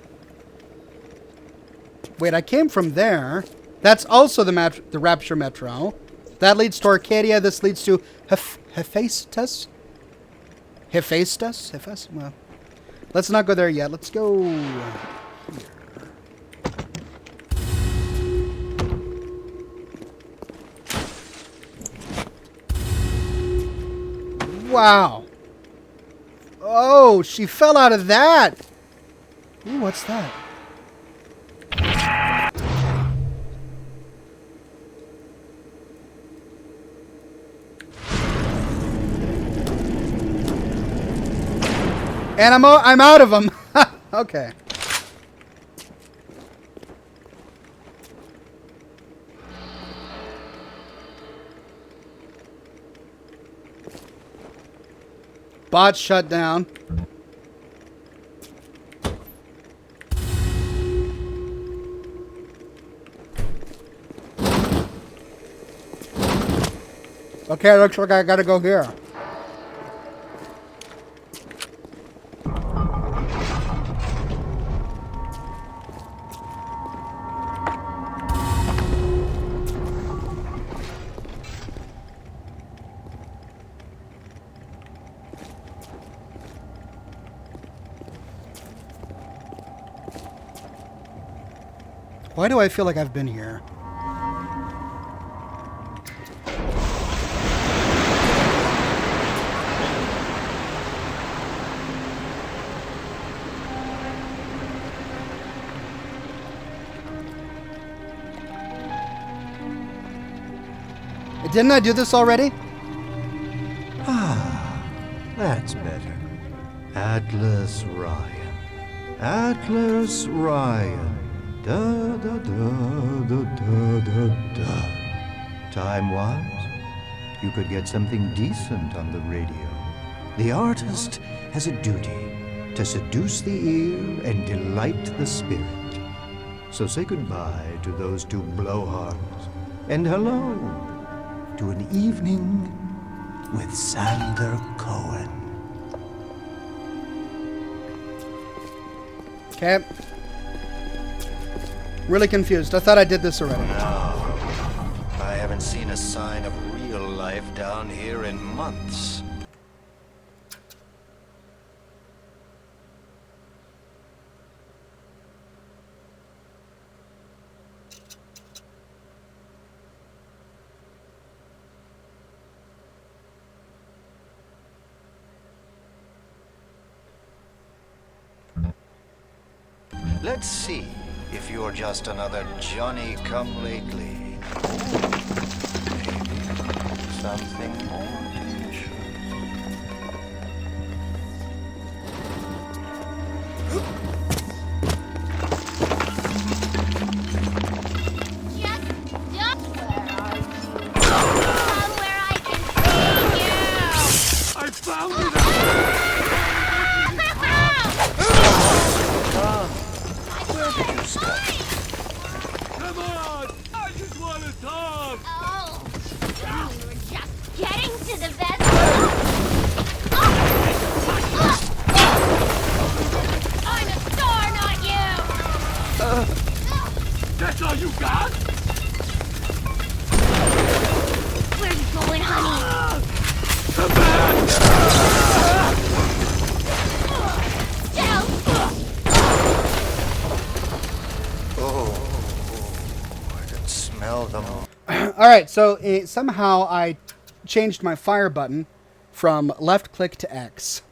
Wait, I came from there. That's also the Rapture Metro. That leads to Arcadia. This leads to Hephaestus. Hephaestus? Well, let's not go there yet. Let's go here. Wow. Oh, she fell out of that. Ooh, what's that? And I'm out of them. Okay. Bot shut down. Okay, looks like I gotta go here. Why do I feel like I've been here? Didn't I do this already? Ah, that's better. Atlas Ryan. Atlas Ryan. Da da da da da da da. Time-wise, you could get something decent on the radio. The artist has a duty to seduce the ear and delight the spirit. So say goodbye to those two blowhards, and hello to an evening with Sander Cohen. Okay. Really confused. I thought I did this already. No, I haven't seen a sign of real life down here in months. Let's see if you're just another Johnny-come-lately. Maybe something more dangerous. Where I can see you! I found it! Come on! I just want to talk! Oh, we were just getting to the Alright, so somehow I changed my fire button from left click to X.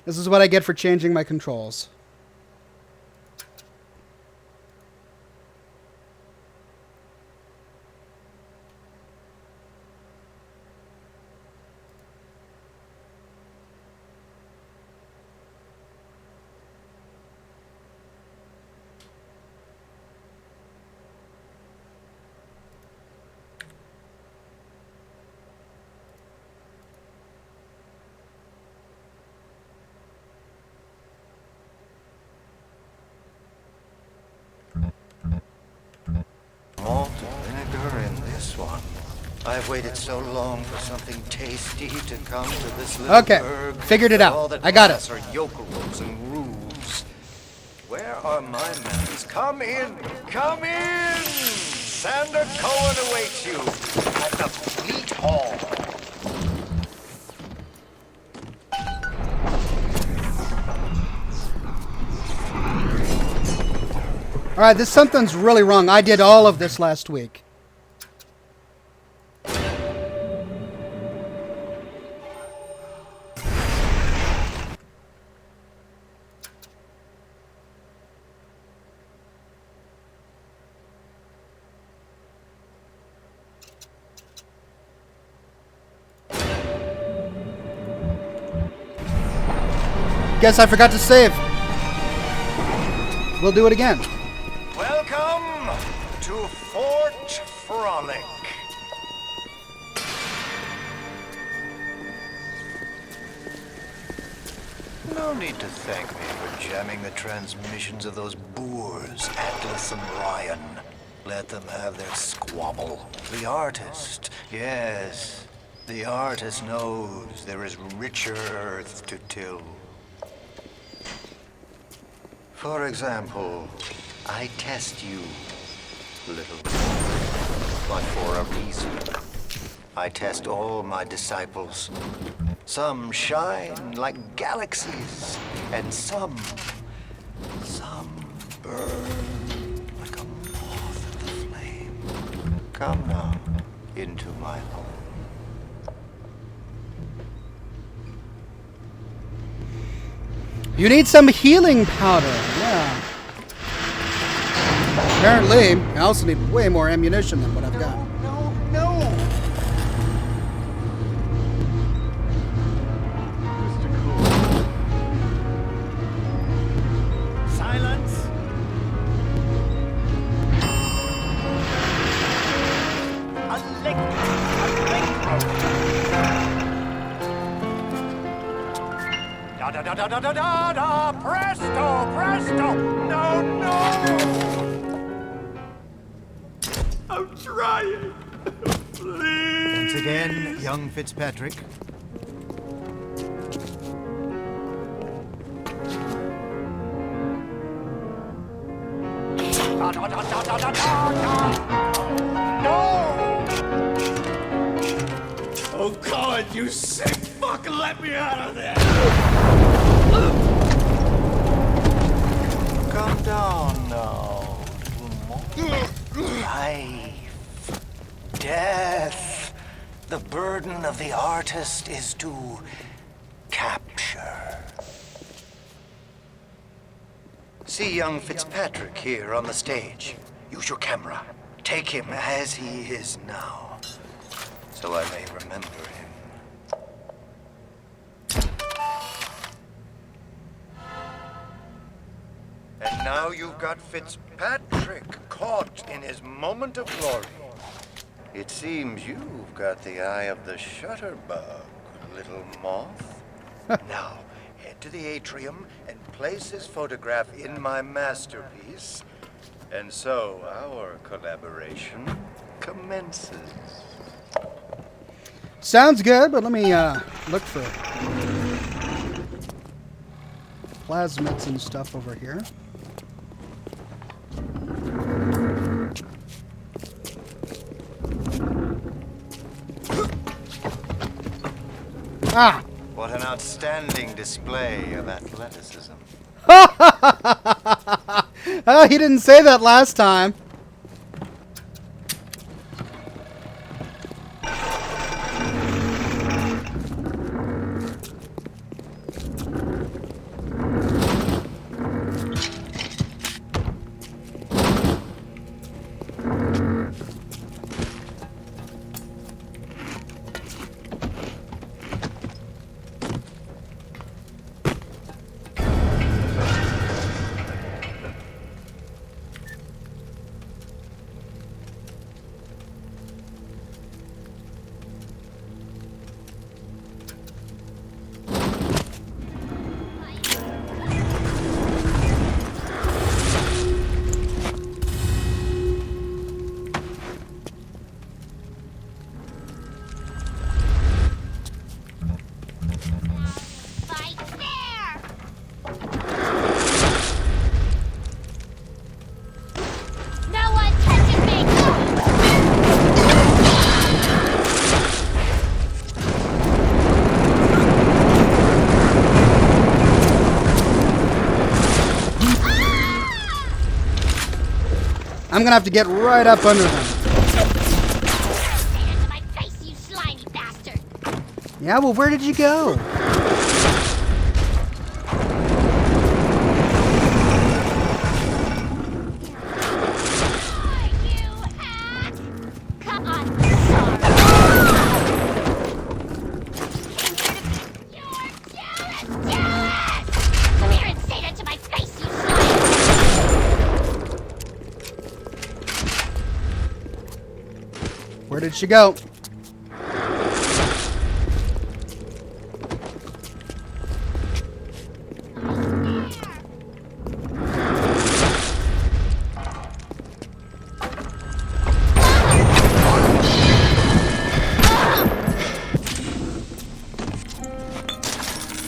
This is what I get for changing my controls. Malt and vinegar in this one. I've waited so long for something tasty to come to this little Okay, burg. figured it All out. that I got lasts it. are yokel's and roofs. Where are my mans? Come in! Come in! Sander Cohen awaits you at the Fleet Hall. Alright, this something's really wrong. I did all of this last week. Guess I forgot to save. We'll do it again. Welcome to Fort Frolic. No need to thank me for jamming the transmissions of those boors, Atlas and Ryan. Let them have their squabble. The artist, yes, the artist knows there is richer earth to till. For example, I test you, little but for a reason. I test all my disciples. Some shine like galaxies, and some burn like a moth at the flame. Come now, into my home. You need some healing powder. Yeah. Apparently, I also need way more ammunition than what I've got. No! Silence! Da-da-da-da-da-da-da! Presto! Presto! No! I'm trying! Please! Once again, young Fitzpatrick. No! Oh God, you sick fuck! Let me out of there! Come down now, little life, death. The burden of the artist is to capture. See young Fitzpatrick here on the stage. Use your camera. Take him as he is now, so I may remember him. And now you've got Fitzpatrick caught in his moment of glory. It seems you've got the eye of the shutterbug, little moth. Now, head to the atrium and place his photograph in my masterpiece. And so our collaboration commences. Sounds good, but let me look for plasmids and stuff over here. Ah! What an outstanding display of athleticism. Oh, he didn't say that last time. I'm gonna have to get right up under them. Say that to my face, you slimy bastard! Yeah, well, where did you go? You hack! Come on, sorry. You're jealous! Come here and say that to my face, you slimy! Where did she go?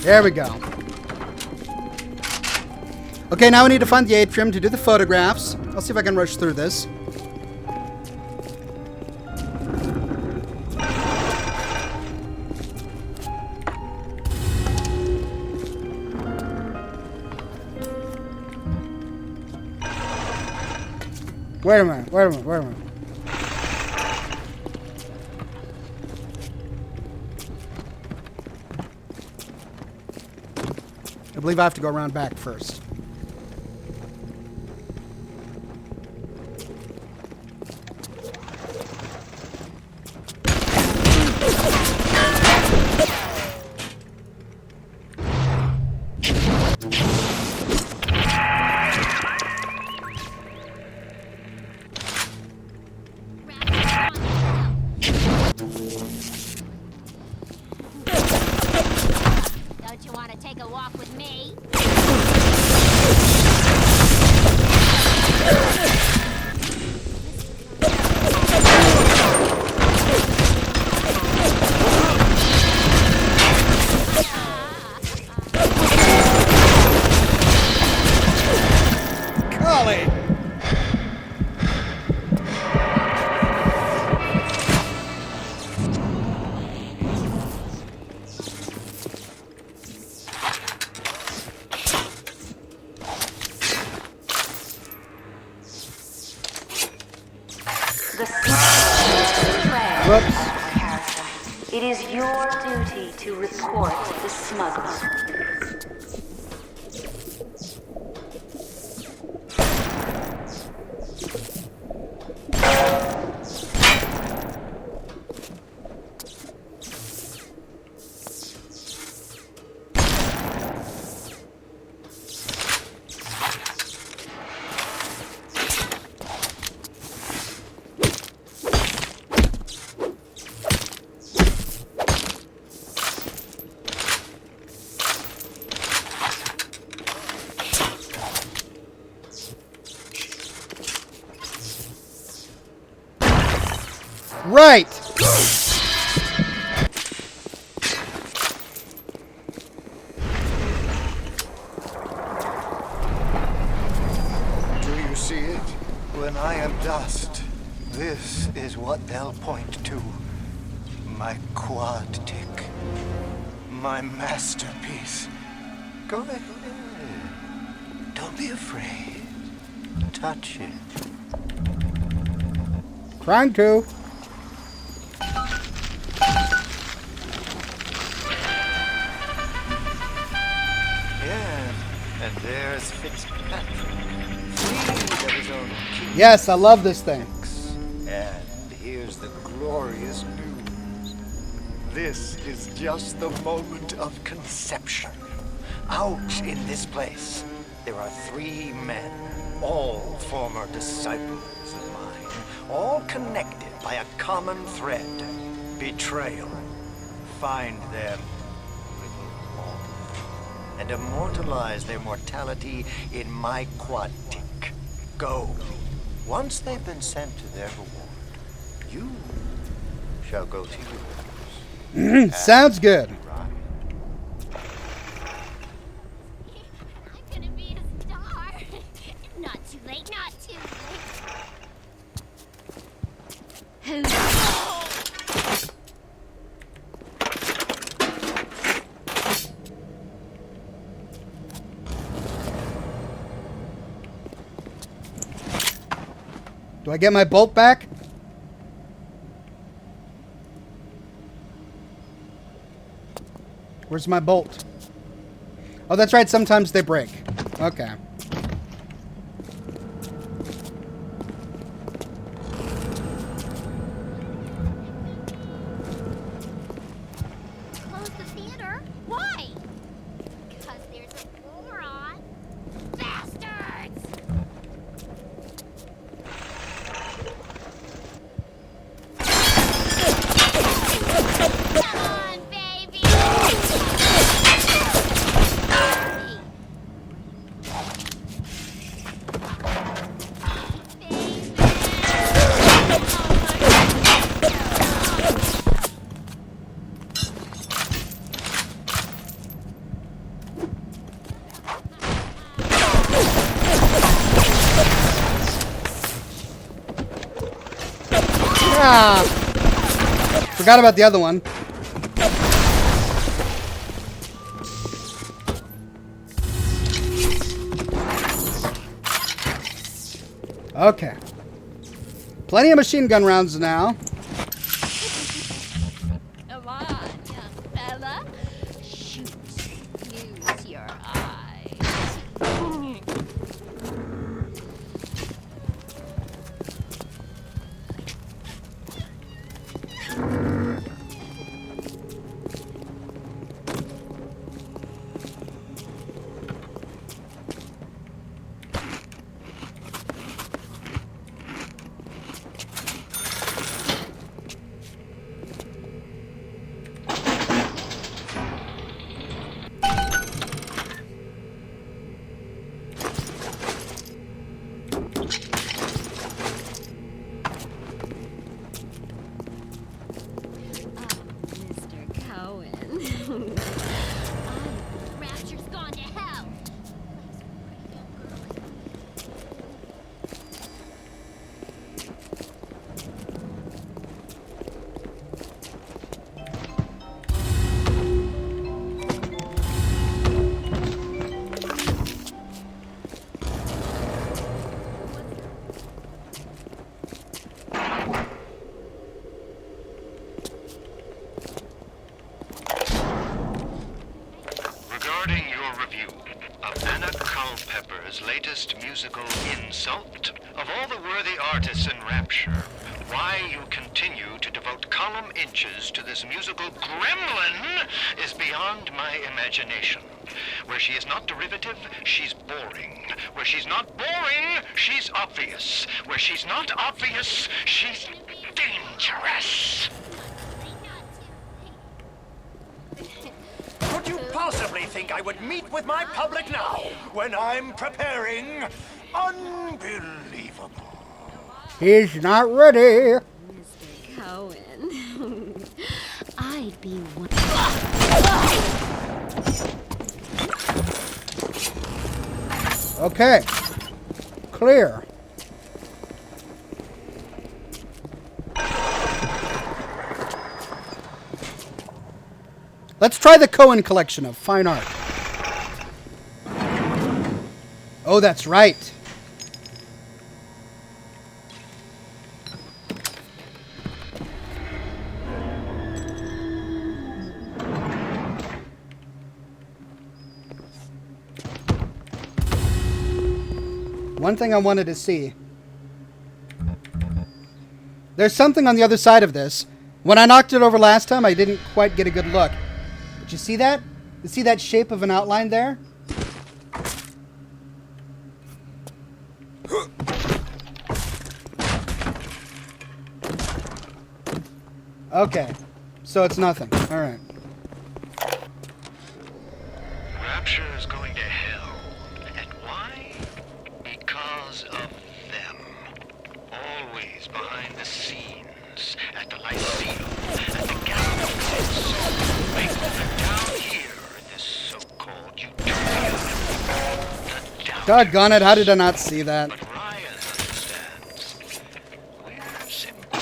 There we go. Okay, now we need to find the atrium to do the photographs. I'll see if I can rush through this. Wait a minute. I believe I have to go around back first. Don't you want to take a walk with me? Golly! The smugglers Whoops. It is your duty to report the smuggler. Right! Do you see it? When I am dust, this is what they'll point to. My quad tick. My masterpiece. Go ahead. Don't be afraid. Touch it. Trying to. Yeah, and there's Fitzpatrick. Freed of his own king. Yes, I love this thing. And here's the glorious news. This is just the moment of conception. Out in this place, there are 3 men, all former disciples of mine, all connected by a common thread, betrayal. Find them, little wolf, and immortalize their mortality in my quad tick. Go. Once they've been sent to their reward, you shall go to yours. Sounds good. I'm gonna be a star. Not too late, not too late. Do I get my bolt back? Where's my bolt? Oh, that's right. Sometimes they break. Okay. Close the theater? Why? Because there's a moron. Bastards! Come on, baby! Ah! Forgot about the other one. Okay. Plenty of machine gun rounds now. Come on, young fella. Shoot. Use your eyes. Mr. Cohen. Rapture's gone to hell. Regarding your review of Anna Culpepper's latest musical insult, of all the worthy artists in Rapture, why you continue to devote column inches to this musical gremlin is beyond my imagination. Where she is not derivative, she's boring. Where she's not boring, she's obvious. Where she's not obvious, she's dangerous. Could you possibly think I would meet with my public now, when I'm preparing Unbelievable? He's not ready. Mr. Cohen. I'd be one. Okay. Clear. Let's try the Cohen collection of fine art. Oh, that's right. One thing I wanted to see. There's something on the other side of this. When I knocked it over last time, I didn't quite get a good look. Did you see that? You see that shape of an outline there? Okay. So it's nothing. All right. Rapture is going to hell. And why? Because of them. Always behind the scenes, at the Lyceum, at the Galleries, and down here in this so-called utopia. Doggone it, how did I not see that? But Ryan understands. We're simple.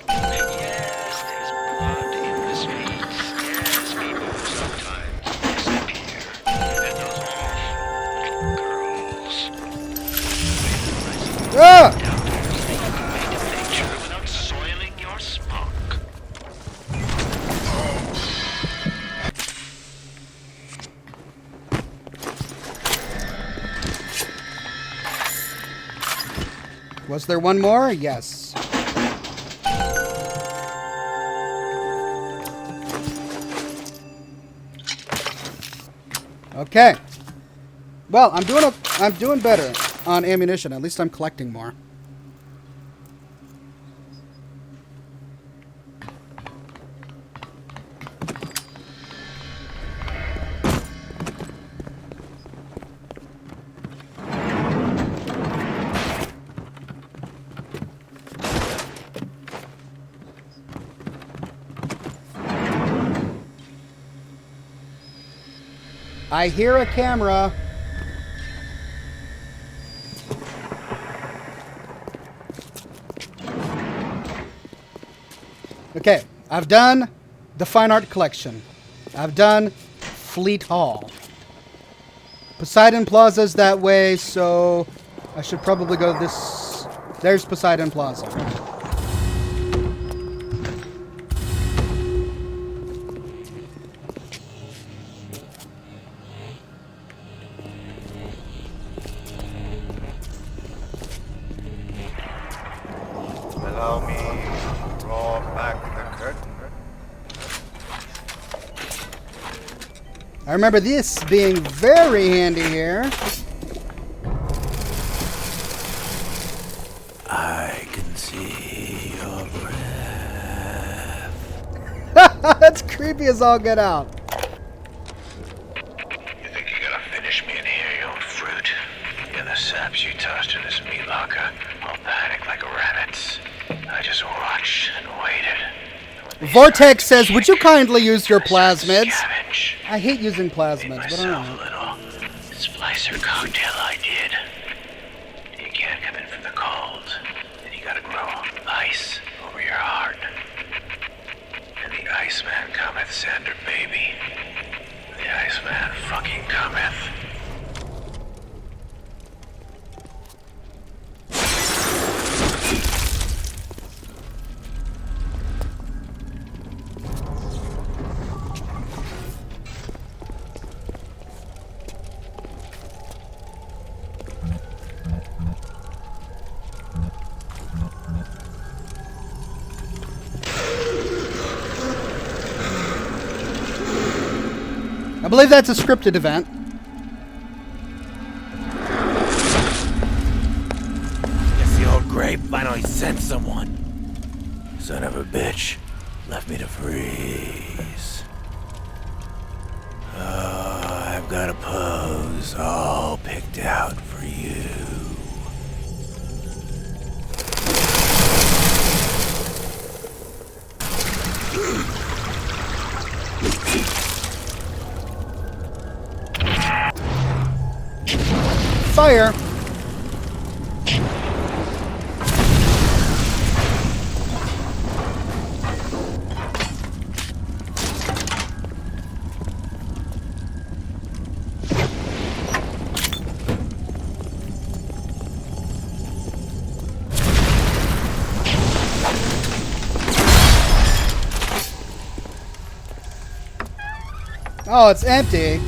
Yes, there's blood in the streets. Yes, people sometimes disappear. And those awful girls. Ah! Was there one more? Yes. Okay. Well, I'm doing better on ammunition. At least I'm collecting more. I hear a camera. Okay, I've done the fine art collection. I've done Fleet Hall. Poseidon Plaza's that way, so I should probably go this. There's Poseidon Plaza. Allow me to draw back the curtain. I remember this being very handy here. I can see your breath. That's creepy as all get out. You think you're gonna finish me in here, you old fruit? And the saps you tossed in this meat locker, all panicked like rabbits. I just watched and waited. Vortex says, would you kindly use your plasmids? Scavenge. I hate using plasmids, Made but I don't myself a know. little splicer cocktail I did. You can't come in from the cold, and you gotta grow ice over your heart. And the Iceman cometh, Sander baby. The Iceman fucking cometh. I believe that's a scripted event. Guess the old grape finally sent someone. Son of a bitch. Left me to freeze. Oh, I've got a pose all picked out for you. Fire. Oh, it's empty.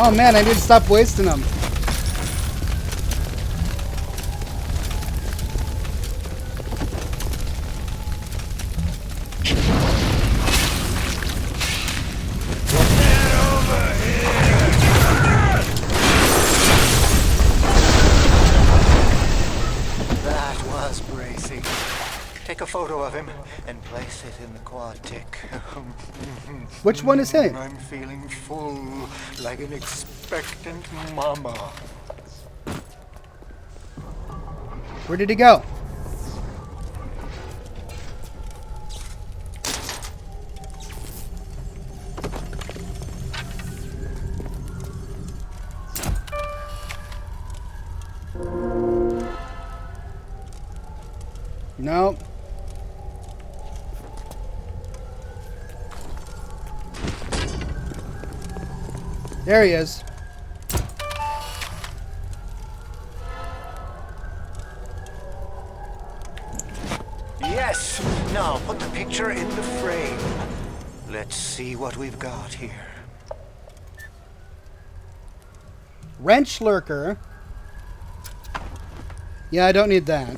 Oh man, I need to stop wasting them. That was bracing. Take a photo of him and place it in the quad tick. Which one is he? I'm feeling full, like an expectant mama. Where did he go? No. There he is. Yes! Now put the picture in the frame. Let's see what we've got here. Wrench lurker. Yeah, I don't need that.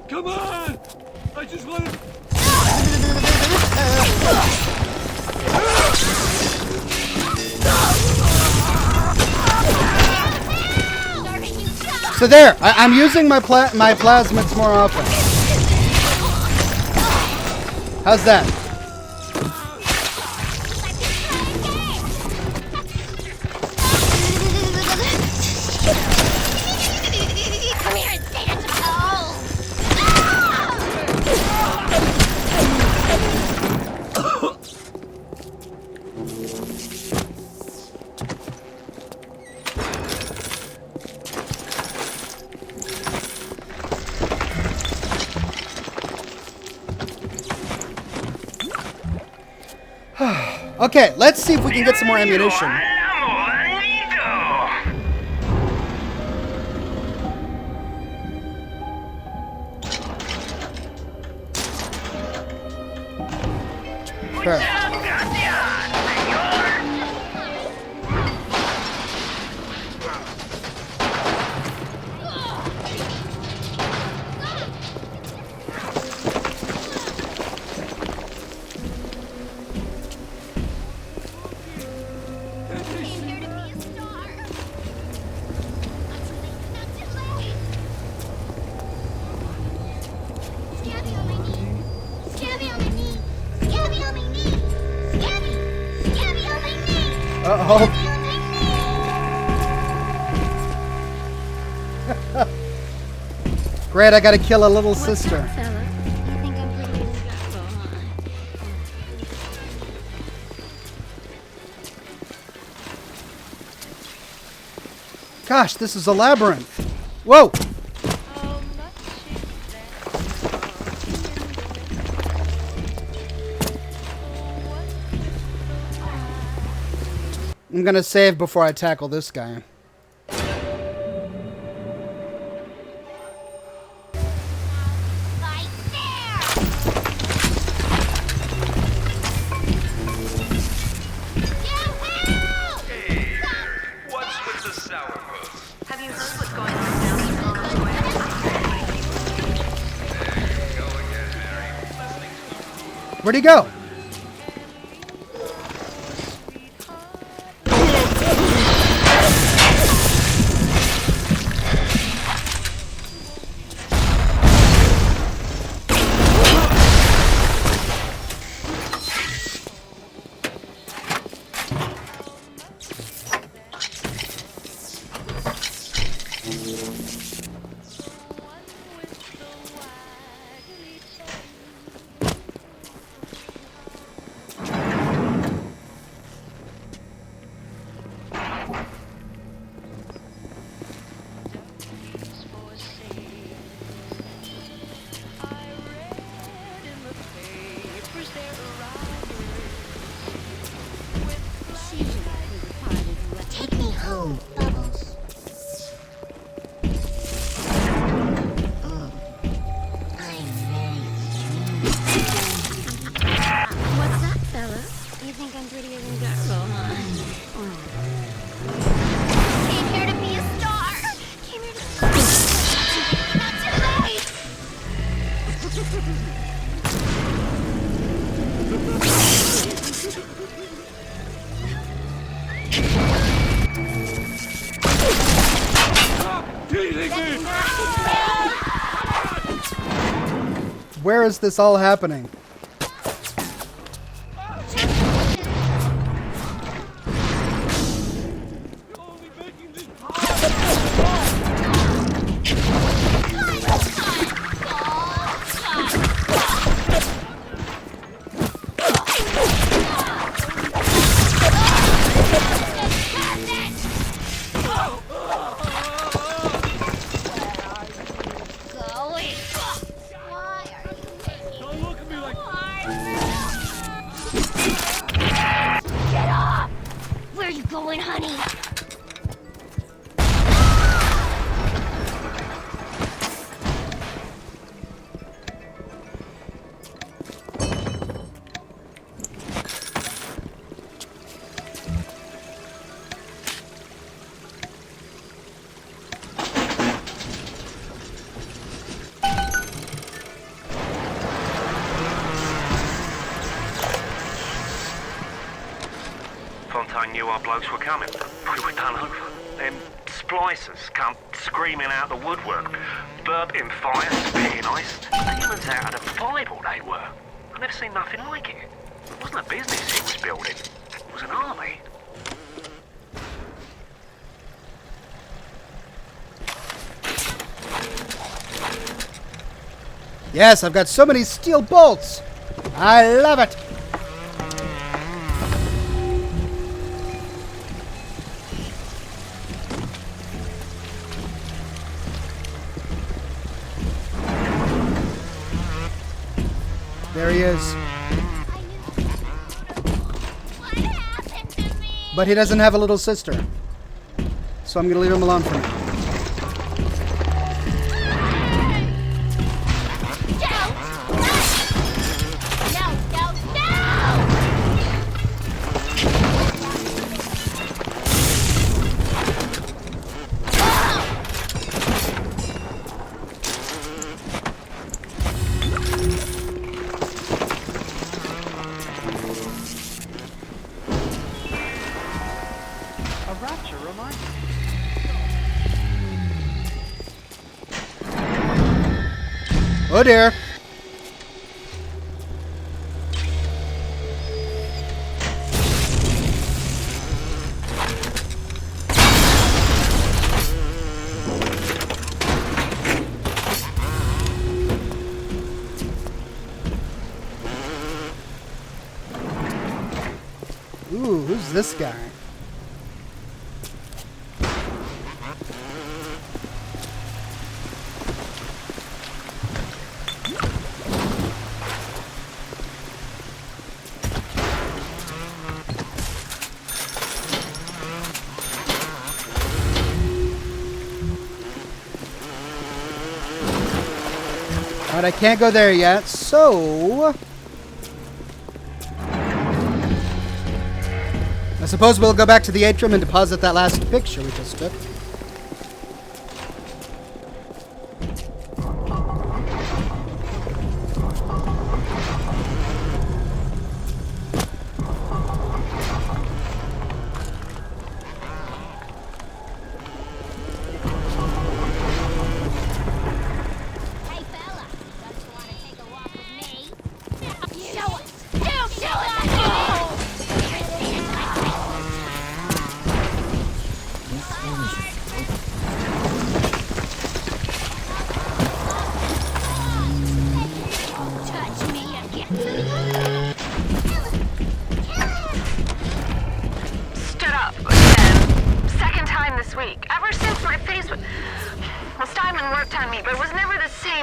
Come on! I just want to... So there, I'm using my plasmids more often. How's that? Come here and say that to Okay, let's see if we can get some more ammunition. Sure. Uh-oh. Great, I gotta kill a little sister. Gosh, this is a labyrinth. Whoa! I'm gonna save before I tackle this guy. Where'd he go? Take me home, Bubbles. think I'm prettier than Garbo, huh? Came here to be a star. Came here to not tonight. Where is this all happening? Going, honey. Fontaine knew our blokes were coming. We were done over. Them splicers come screaming out the woodwork, burping fire, spitting ice. Demons out of the Bible they were. I've never seen nothing like it. It wasn't a business he was building. It was an army. Yes, I've got so many steel bolts. I love it. There he is. But he doesn't have a little sister. So I'm going to leave him alone for now. Oh dear. Ooh, who's this guy? But I can't go there yet, so I suppose we'll go back to the atrium and deposit that last picture we just took.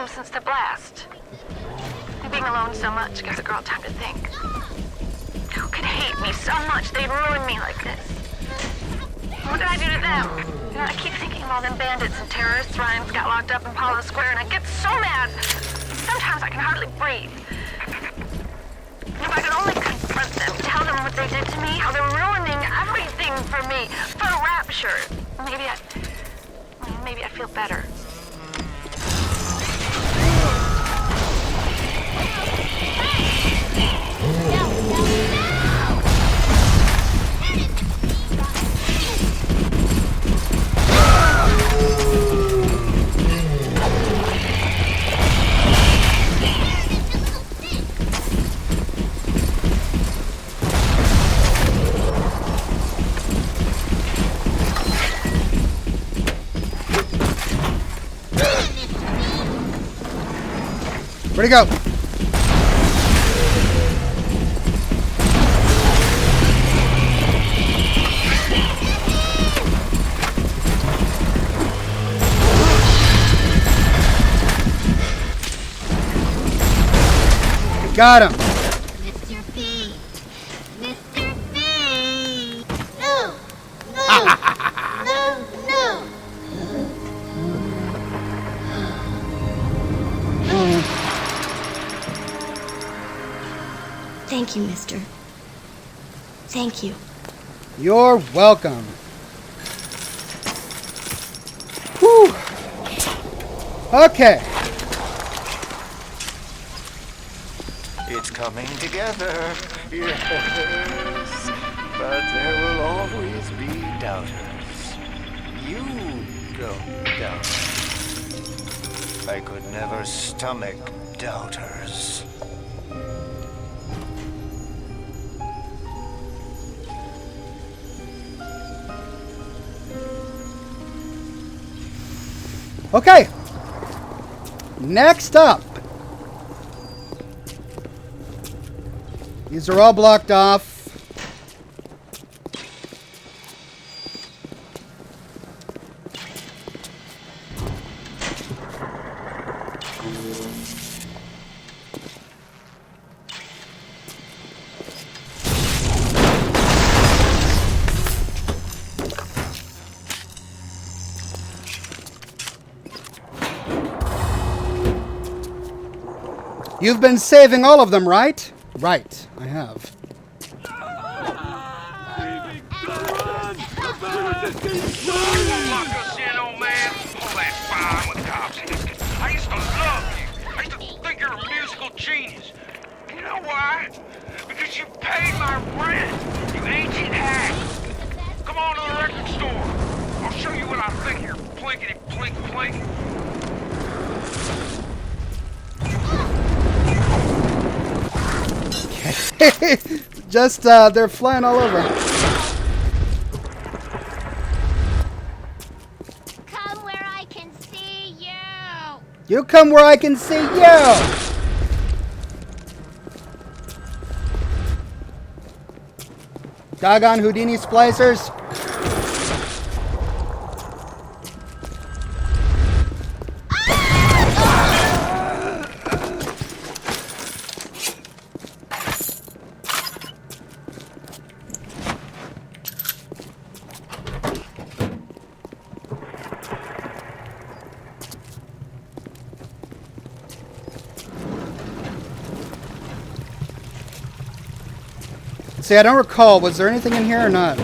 Since the blast. Being alone so much gives a girl time to think. Who could hate me so much they'd ruin me like this? What did I do to them? You know, I keep thinking of all them bandits and terrorists Ryan's got locked up in Palo Square, and I get so mad. Sometimes I can hardly breathe. If I could only confront them, tell them what they did to me, how they're ruining everything for me, for Rapture. Maybe I feel better. Where'd he go? Got him. Mr. P. Mr. P. No. No. No. No. Thank you, mister. Thank you. You're welcome. Whew. Okay. It's coming together. Yes. But there will always be doubters. You don't doubt. I could never stomach doubters. Okay. Next up. These are all blocked off. You've been saving all of them, right? Right, I have. Lock us in, old man. Oh, that's fine with cops. I used to love you. I used to think you're a musical genius. You know why? Because you paid my rent, you ancient hack. Come on to the record store. I'll show you what I think here. Plinkety plink plink. Just, they're flying all over. Come where I can see you. You come where I can see you! Doggone Houdini splicers. See, I don't recall. Was there anything in here or not?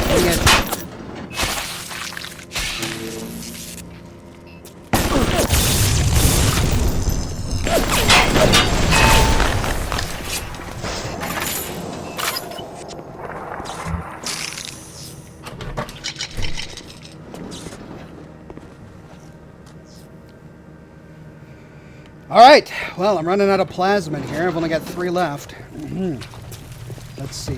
Dang it. All right. Well, I'm running out of plasmid here. I've only got 3 left. Let's see.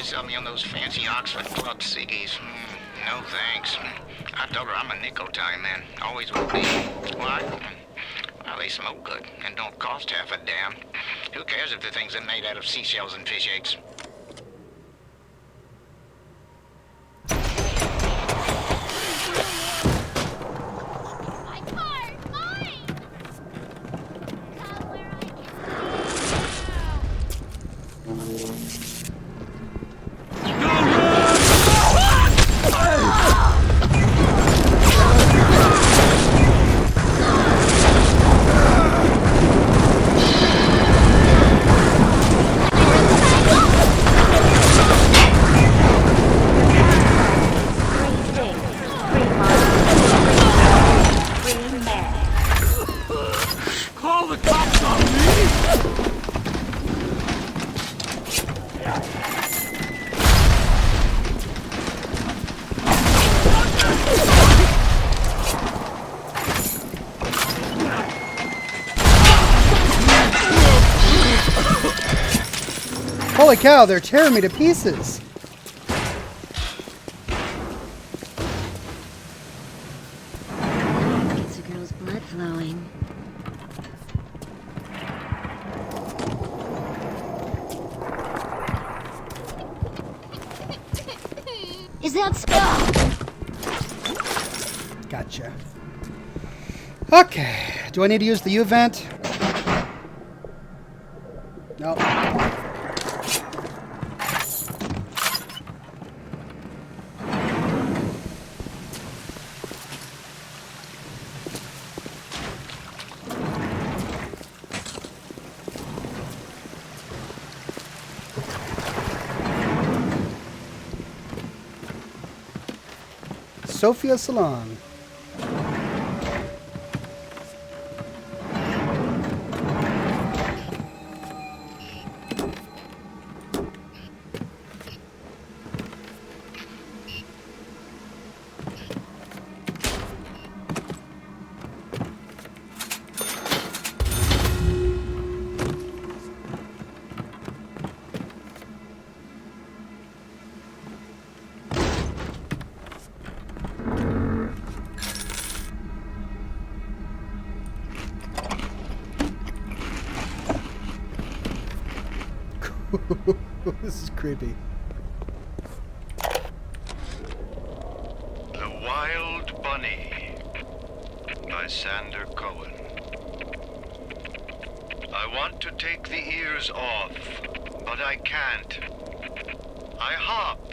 to sell me on those fancy Oxford Club ciggies. No thanks. I told her I'm a nicotine man. Always will be. Why? Well, they smoke good and don't cost half a damn. Who cares if the things are made out of seashells and fish eggs? My car! Mine! Come where I can see Call the cops on me! Holy cow, they're tearing me to pieces. Gets a girl's blood flowing. Is that Scott? Gotcha. Okay. Do I need to use the U vent? No. Sophia Salon. This is creepy. The Wild Bunny by Sander Cohen. I want to take the ears off, but I can't. I hop,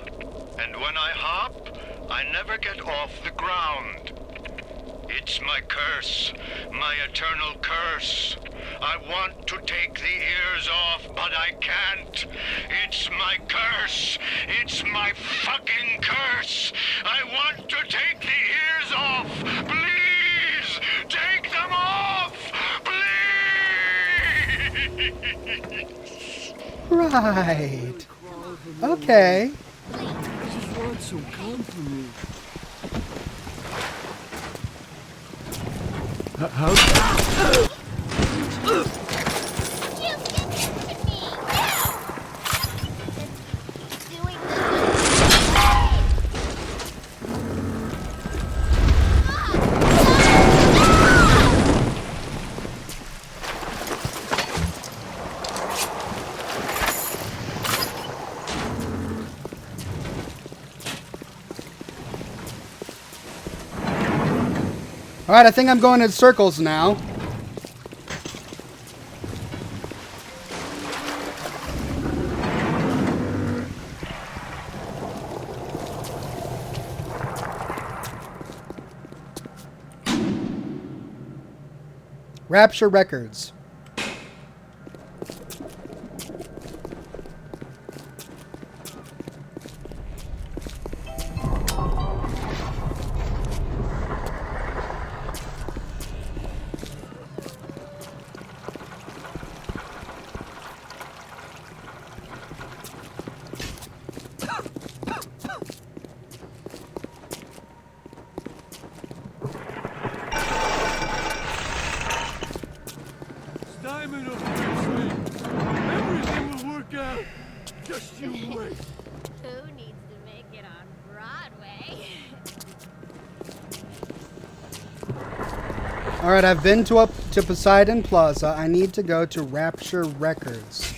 and when I hop, I never get off the ground. It's my curse, my eternal curse. I want to take the ears off, but I can't. It's my curse. It's my fucking curse. I want to take the ears off. Please, take them off. Please. Right. Okay. Just want some company. How? You get to me now! Doing All right, I think I'm going in circles now. Rapture Records. Diamond will fix me. Everything will work out. Just you wait. Broadway. All right, I've been to Poseidon Plaza. I need to go to Rapture Records.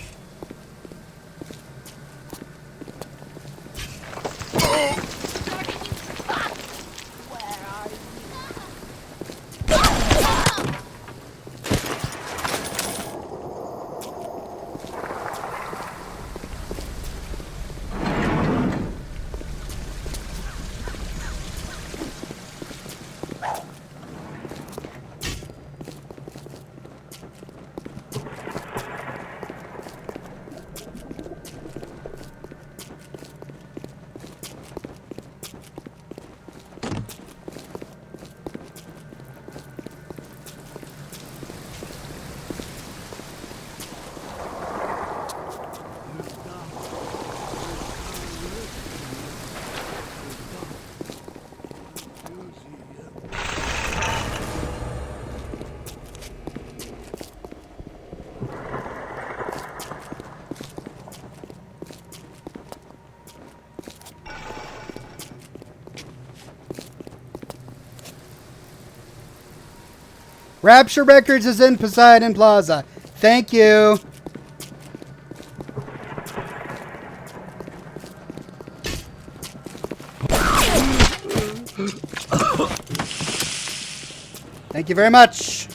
Rapture Records is in Poseidon Plaza. Thank you. Thank you very much.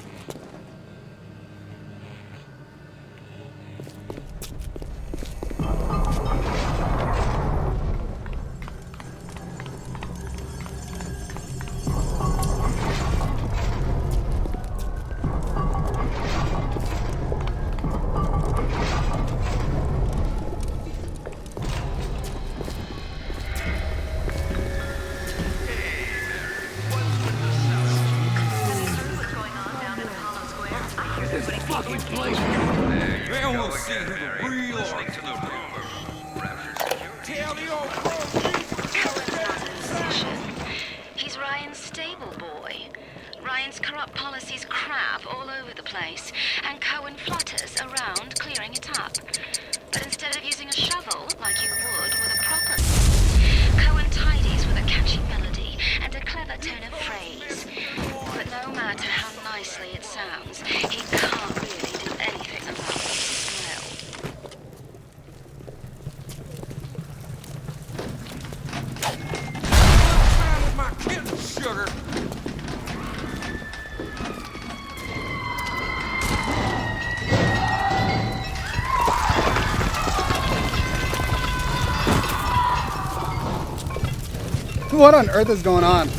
He's Ryan's stable boy. Ryan's corrupt policies crap all over the place, and Cohen flutters around clearing it up. But instead of using a shovel, like you would with a proper, Cohen tidies with a catchy melody and a clever turn of phrase. But no matter how nicely it sounds, he can't really do anything about the smell. My kitten sugar. What on earth is going on?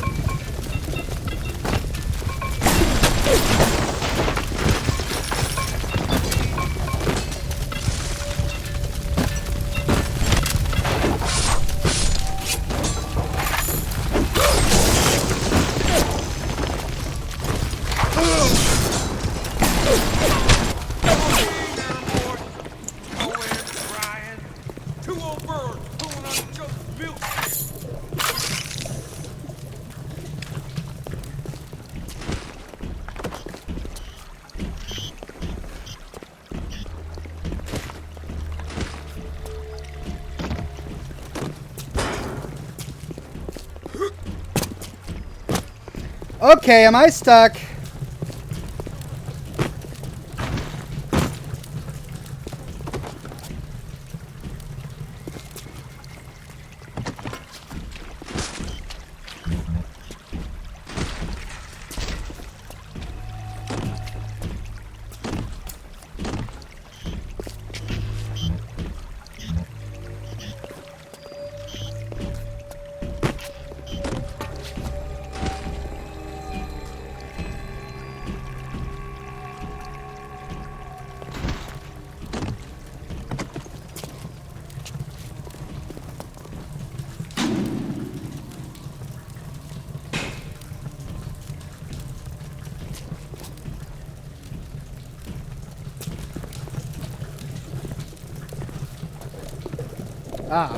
Okay, am I stuck? Ah.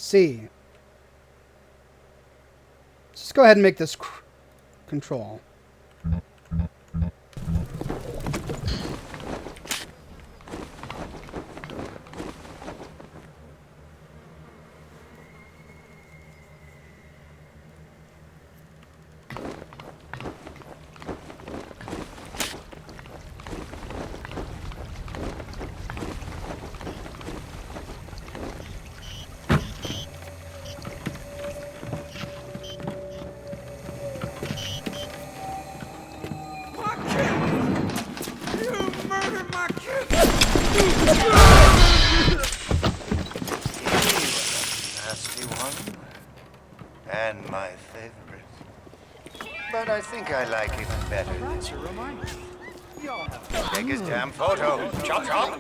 C. Let's go ahead and make this control. Nasty one. And my favorite. But I think I like him better this way. Take his damn photo. Chop chop.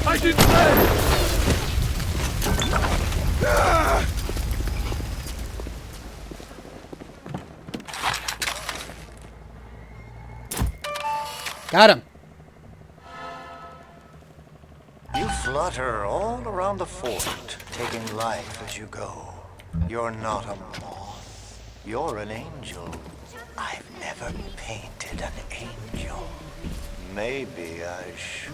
I didn't say! Got him. You flutter all around the fort, taking life as you go. You're not a moth. You're an angel. I've never painted an angel. Maybe I should.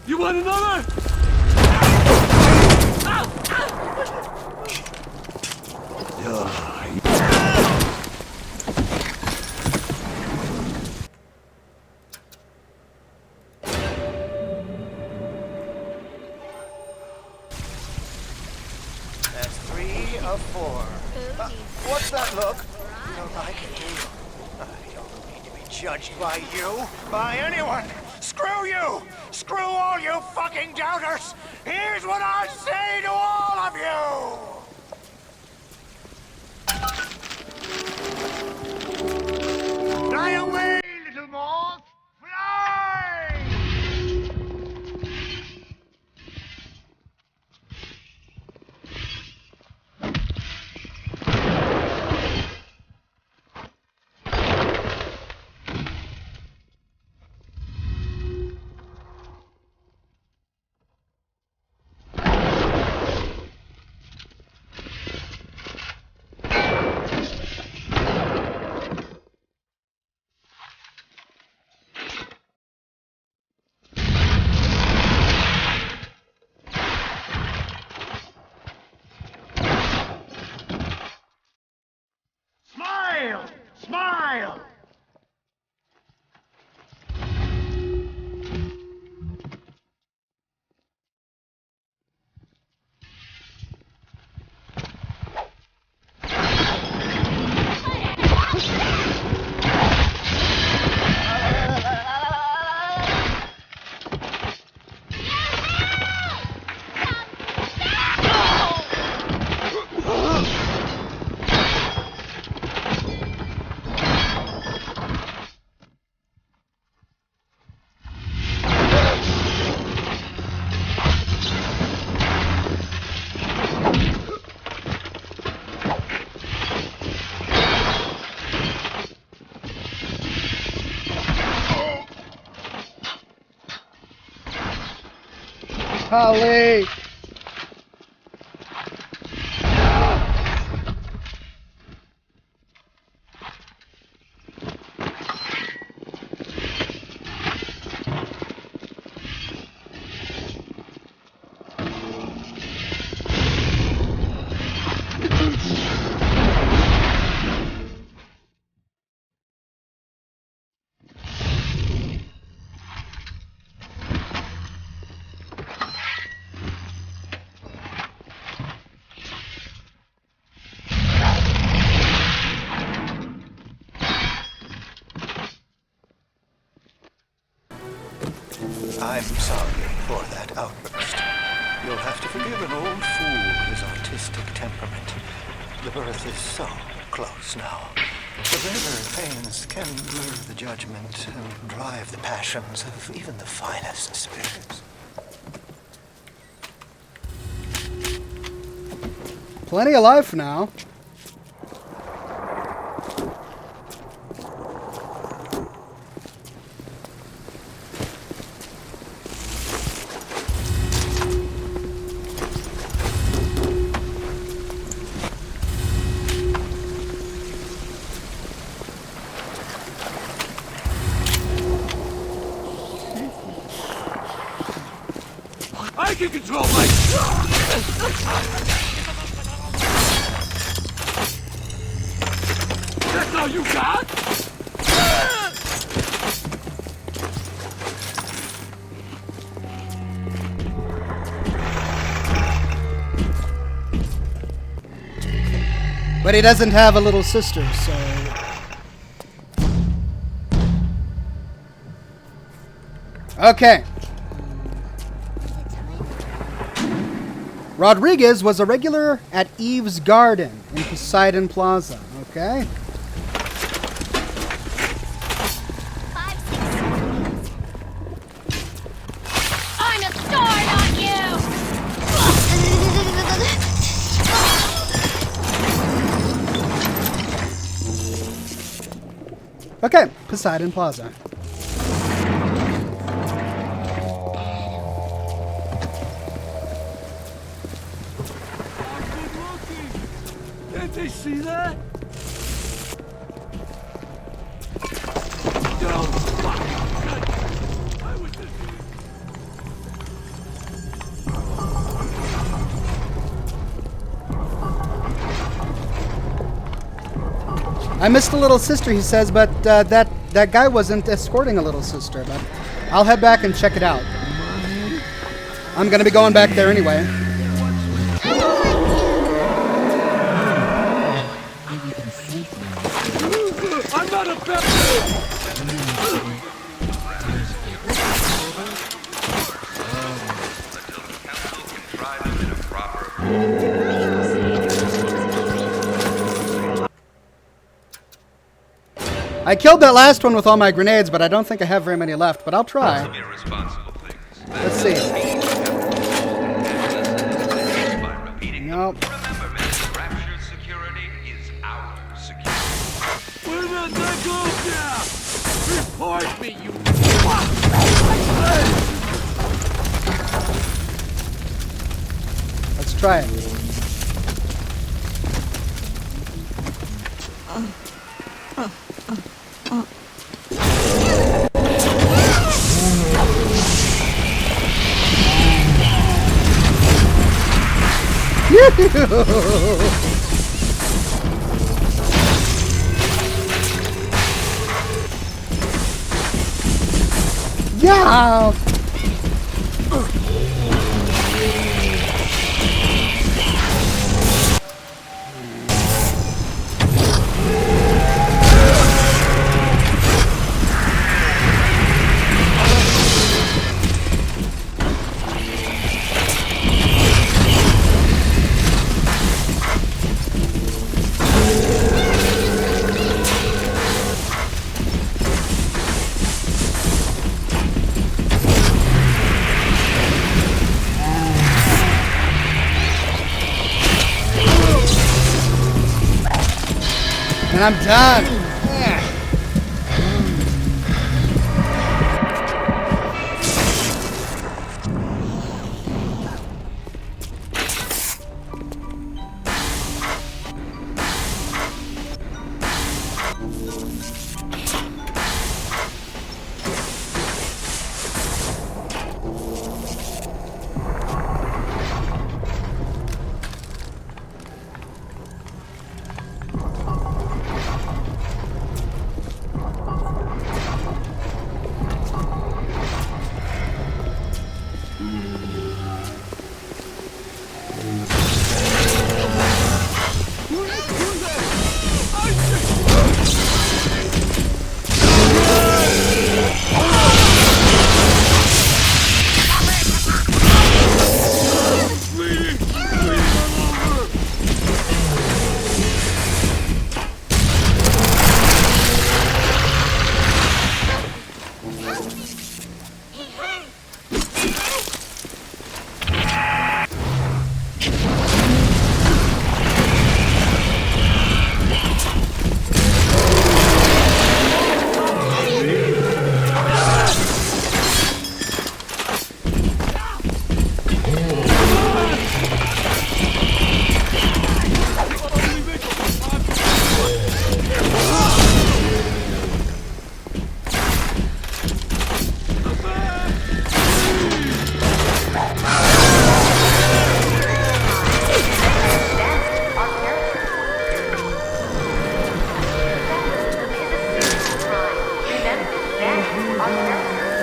You want another? That's 3 of 4. What's that look? You don't like it, do you? I don't need to be judged by you, by anyone. Screw you! Screw all you fucking doubters! Here's what I say to all of you! Fly away, little moth! Fly! Smile! Smile! Holly! I'm sorry for that outburst. You'll have to forgive an old fool his artistic temperament. The birth is so close now. The labor pains can blur the judgment and drive the passions of even the finest spirits. Plenty of life now. I can control my... That's all you got? But he doesn't have a little sister, so... Okay. Rodriguez was a regular at Eve's Garden in Poseidon Plaza. Okay. 5, 6, 7. I'm a star, not you! Okay, Poseidon Plaza. Can't they see that? I missed a little sister, he says, but that guy wasn't escorting a little sister. But I'll head back and check it out. I'm gonna be going back there anyway. I'm not a bad... I killed that last one with all my grenades, but I don't think I have very many left, but I'll try. Let's see. Nope. Where did that go down? Report me, you... Let's try it. Yeah. And I'm done. Yeah.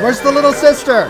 Where's the little sister?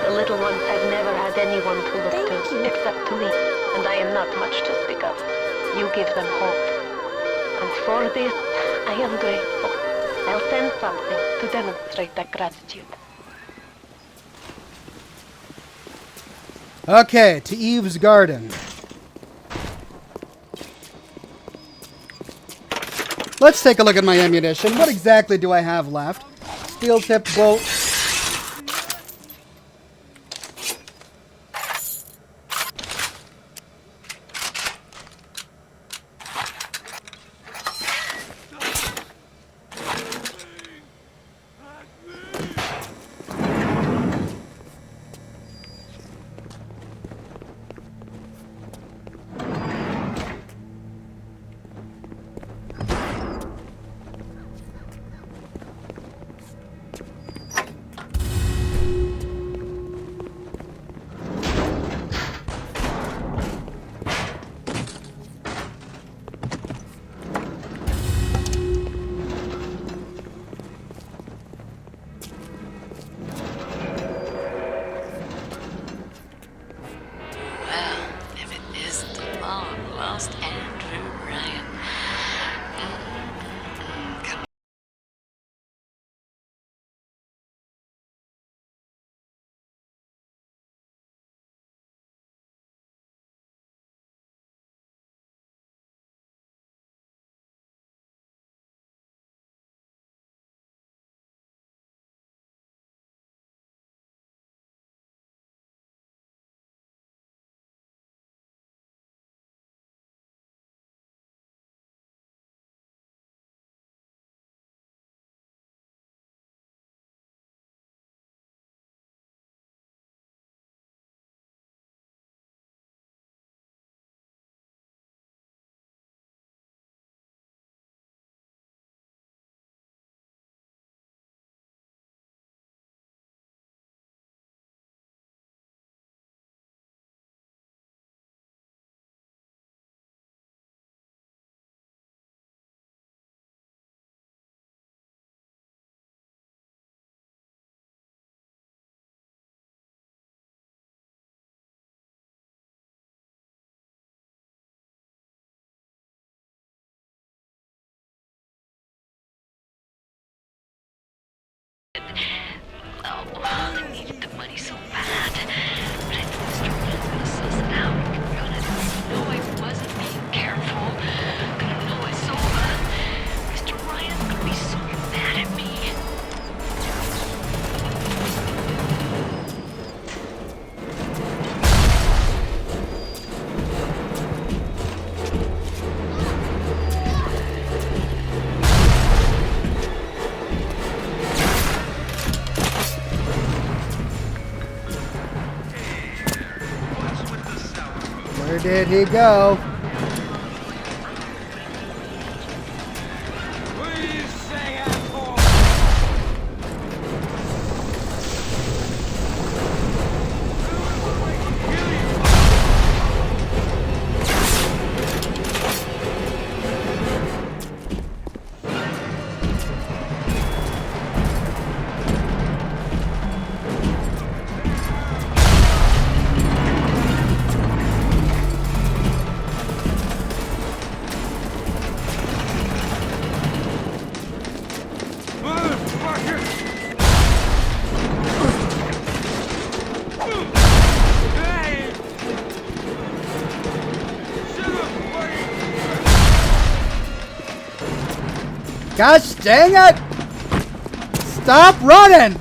The little ones have never had anyone to look to, except to me, and I am not much to speak of. You give them hope. And for this, I am grateful. I'll send something to demonstrate that gratitude. Okay, to Eve's garden. Let's take a look at my ammunition. What exactly do I have left? Steel tip bolt. I needed the money so bad. But I knew Mr. Ryan was gonna suss it out. Gonna know I wasn't being careful. Gonna know it's over. Mr. Ryan's gonna be so mad at me. Where did he go? Gosh dang it! Stop running!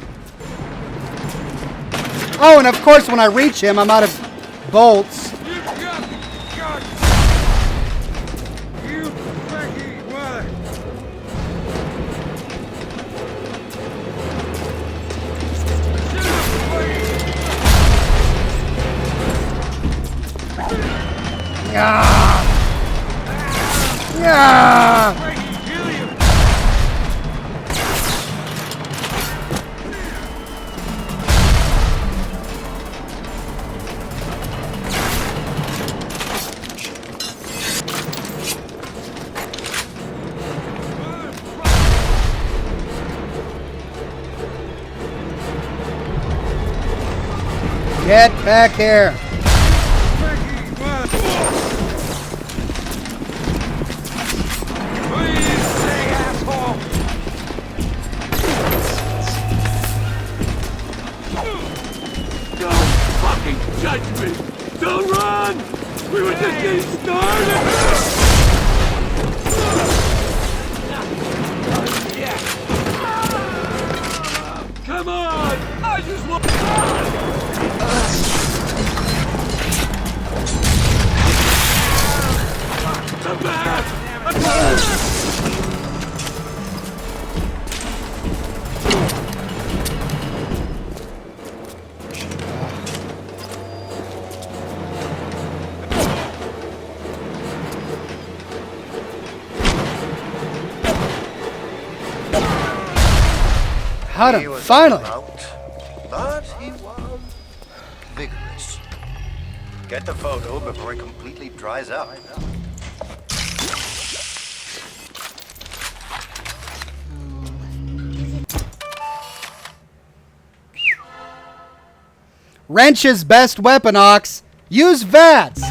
Oh, and of course when I reach him, I'm out of bolts. You Yeah! Get back here! Don't fucking judge me! Don't run! We were just getting started! Come on! I just want... Come back! Had He him, was finally! out, but he was vigorous. Get the photo before it completely dries up. Wrench's best weapon, Ox. Use VATS.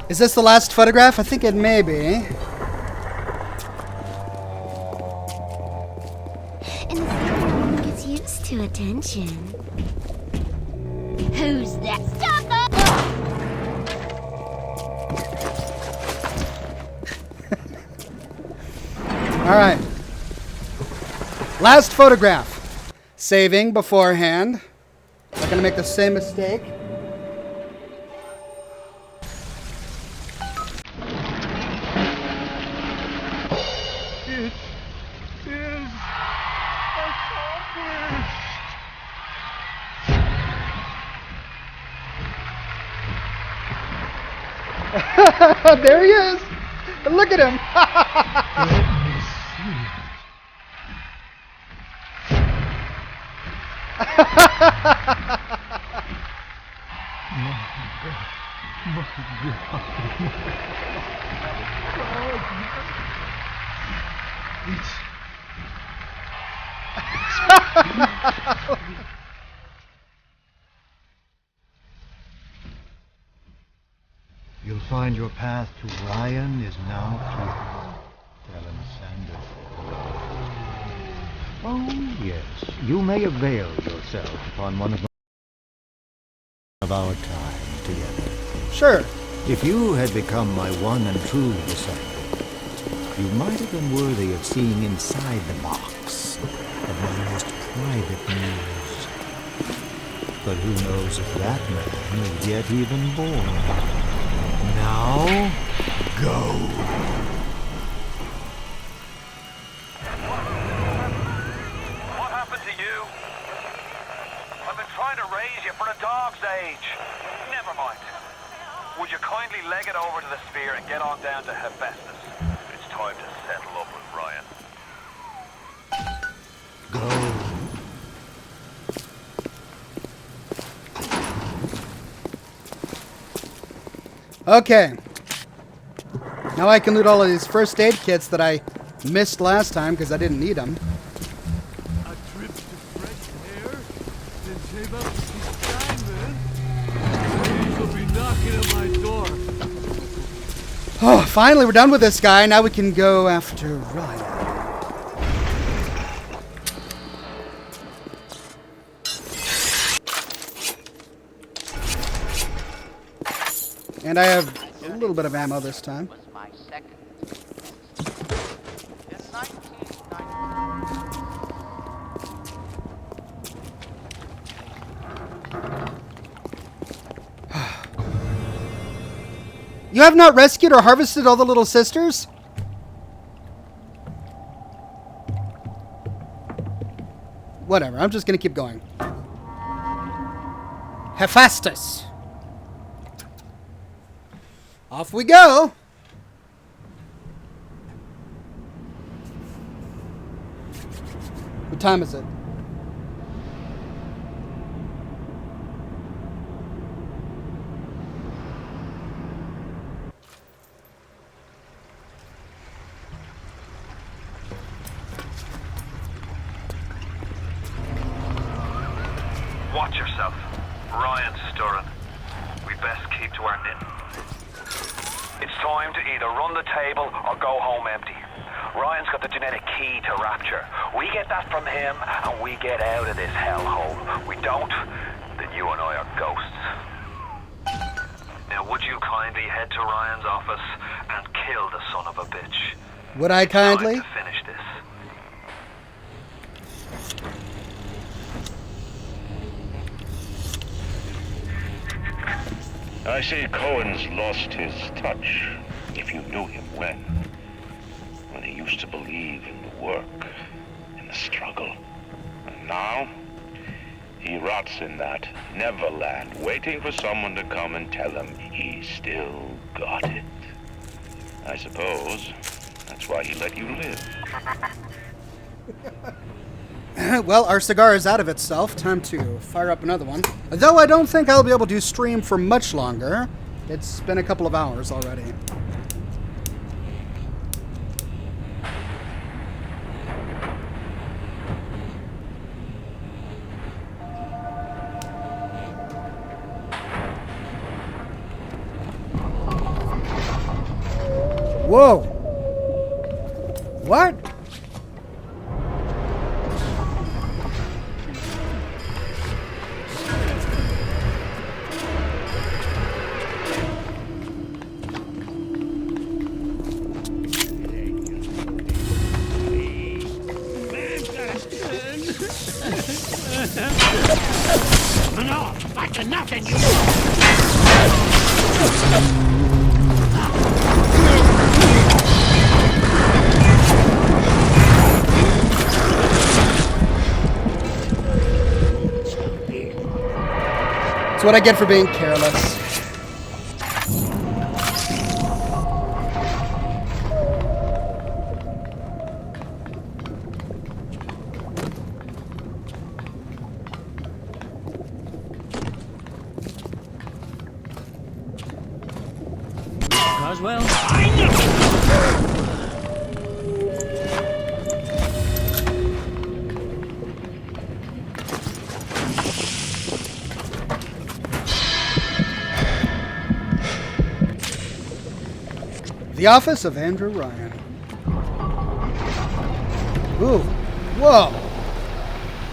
Is this the last photograph? I think it may be. And everyone gets used to attention. Who's that? Stop All right. Last photograph. Saving beforehand. Not gonna make the same mistake. There he is. Look at him. You'll find your path to Ryan is now clear. Ellen Sanders. Oh, yes. You may avail yourself upon one of our time together. Sure. If you had become my one and true disciple, you might have been worthy of seeing inside the box of my most private news. But who knows if that man is yet even born. Now, go. What happened to you? I've been trying to raise you for a dog's age. Never mind. Would you kindly leg it over to the sphere and get on down to Hephaestus? It's time to settle up with Ryan. Go. Okay. Now I can loot all of these first aid kits that I missed last time because I didn't need them. A trip to fresh air? Then save up this time, man. Ladies will be knocking at my door. Oh, finally we're done with this guy. Now we can go after Ryan. And I have a little bit of ammo this time. Was my second. In 1990. You have not rescued or harvested all the little sisters? Whatever, I'm just gonna keep going. Hephaestus. Off we go. What time is it? Watch yourself. Ryan's stirring. We best keep to our knitting. It's time to either run the table or go home empty. Ryan's got the genetic key to Rapture. We get that from him and we get out of this hellhole. We don't, then you and I are ghosts. Now would you kindly head to Ryan's office and kill the son of a bitch? Would I kindly? Time to finish this. I see Cohen's lost his touch, if you knew him when he used to believe in the work, in the struggle. And now, he rots in that Neverland, waiting for someone to come and tell him he still got it. I suppose that's why he let you live. Well, our cigar is out of itself. Time to fire up another one. Though I don't think I'll be able to stream for much longer. It's been a couple of hours already. Whoa! What? No, that's enough, and you. That's what I get for being careless. Roswell? The office of Andrew Ryan. Ooh. Whoa.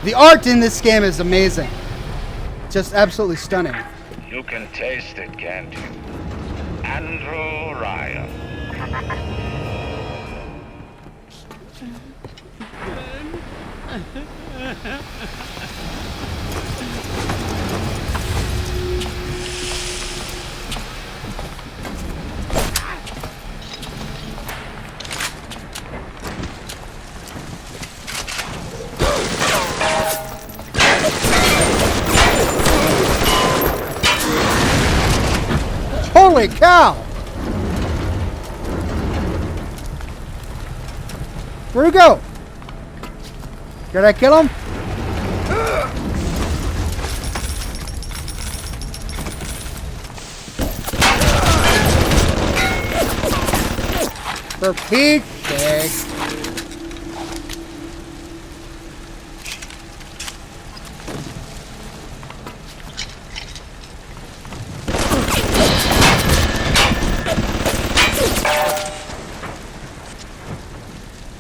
The art in this game is amazing. Just absolutely stunning. You can taste it, can't you? Andrew Ryan. Holy cow! Where'd he go? Did I kill him? For Pete's sake.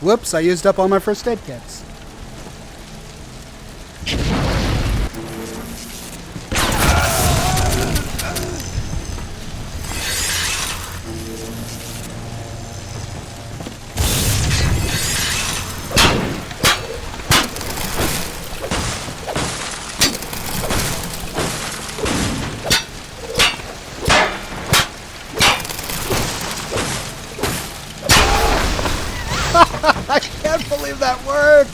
Whoops, I used up all my first aid kits. of that word.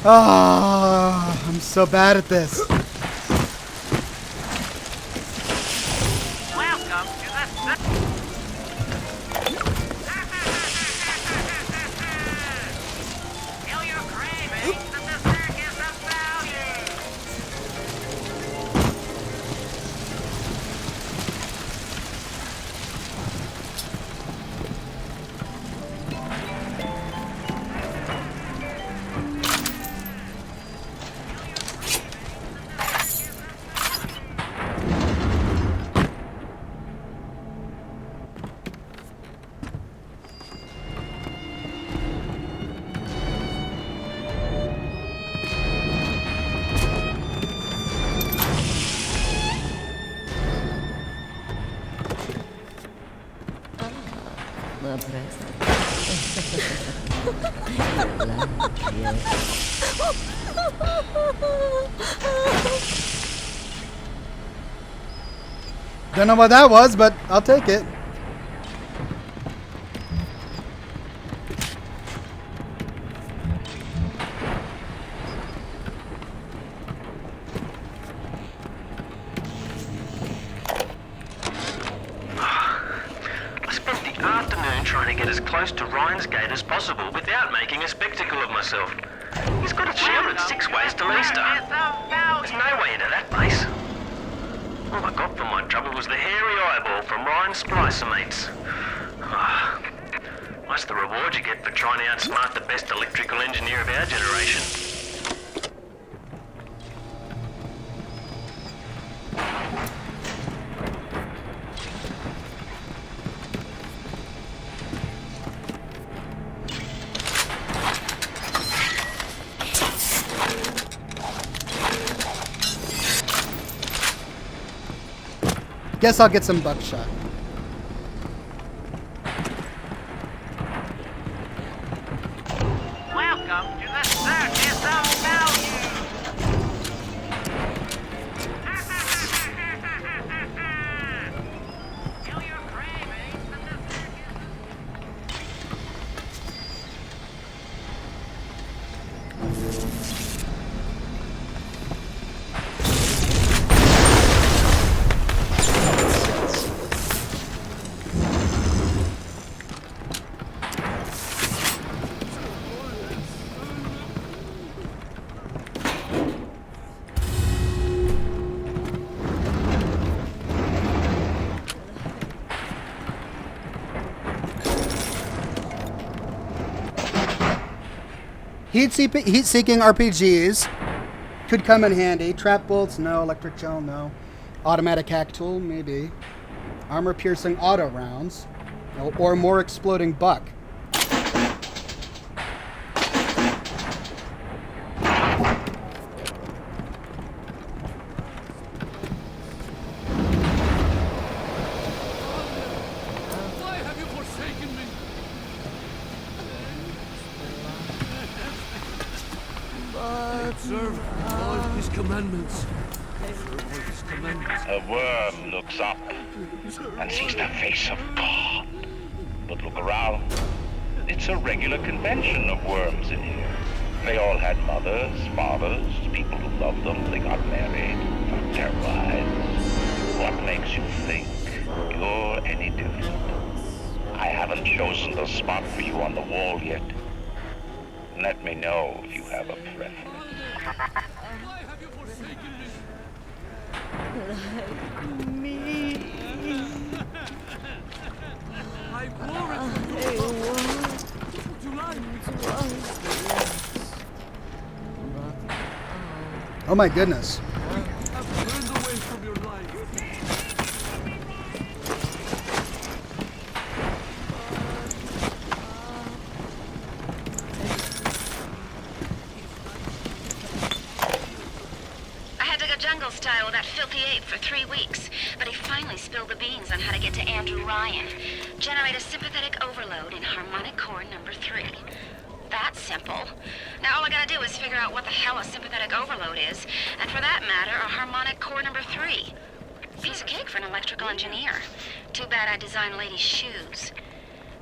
Ah, I'm so bad at this. Welcome to the Kill your cravings and the circus of value. Don't know what that was, but I'll take it. I spent the afternoon trying to get as close to Ryan's gate as possible without making a spectacle of myself. He's got a shield at 6 ways to Leicester. There's no way into that base. All I got for my trouble was the hairy eyeball from Ryan's splicer mates. What's the reward you get for trying to outsmart the best electrical engineer of our generation? Guess I'll get some buckshot. Welcome to the circus of value. Kill your cravings and the Heat-seeking RPGs could come in handy. Trap bolts, no. Electric gel, no. Automatic hack tool, maybe. Armor-piercing auto rounds, or more exploding buck. Why have you forsaken me? Observe all his commandments. Observe all his commandments. A worm looks up and sees the face of God. But look around. It's a regular convention of worms in here. They all had mothers, fathers, people who loved them. They got married, got terrorized. What makes you think you're any different? I haven't chosen the spot for you on the wall yet. Let me know if you have a preference. Why have you forsaken me? I wore it to life. Oh my goodness. I've turned away from your life. Jungle style with that filthy ape for 3 weeks, but he finally spilled the beans on how to get to Andrew Ryan. Generate a sympathetic overload in harmonic core number 3. That's simple. Now all I gotta do is figure out what the hell a sympathetic overload is, and for that matter, a harmonic core number 3. Piece of cake for an electrical engineer. Too bad I designed ladies' shoes.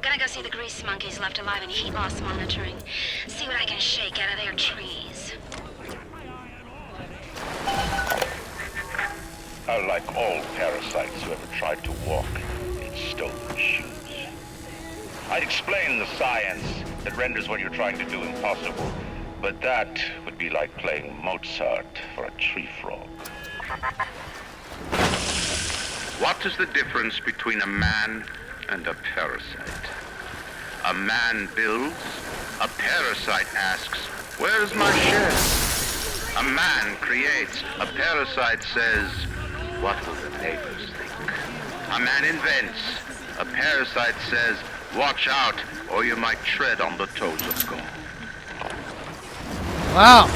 Gonna go see the grease monkeys left alive in heat loss monitoring. See what I can shake out of their trees. Like all parasites who ever tried to walk in stolen shoes. I'd explain the science that renders what you're trying to do impossible, but that would be like playing Mozart for a tree frog. What is the difference between a man and a parasite? A man builds, a parasite asks, where's my share? A man creates, a parasite says, what will the neighbors think? A man invents, a parasite says, watch out, or you might tread on the toes of God. Wow.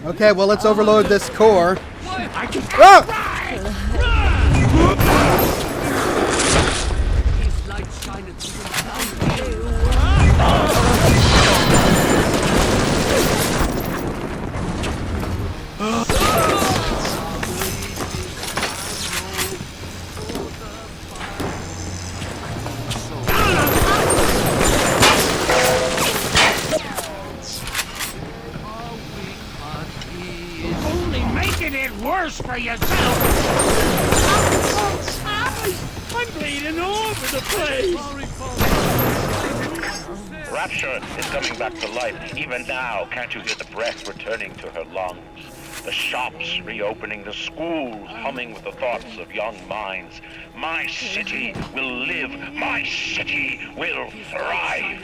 Okay, well, let's overload this core. Ah! Worse for yourself! I'm bleeding all over the place! Rapture is coming back to life. Even now, can't you hear the breath returning to her lungs? The shops reopening, the schools humming with the thoughts of young minds. My city will live. My city will thrive.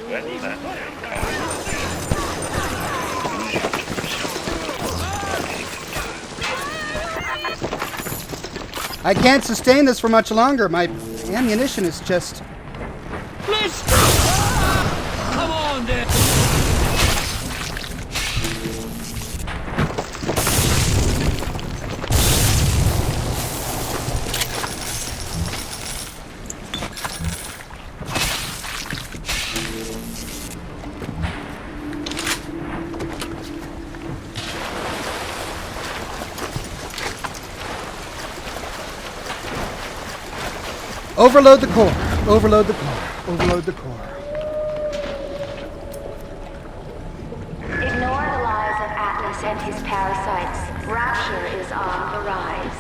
When that day comes, I can't sustain this for much longer. My ammunition is just... Let's go! Come on, then! Overload the core. Overload the core. Overload the core. Ignore the lies of Atlas and his parasites. Rapture is on the rise.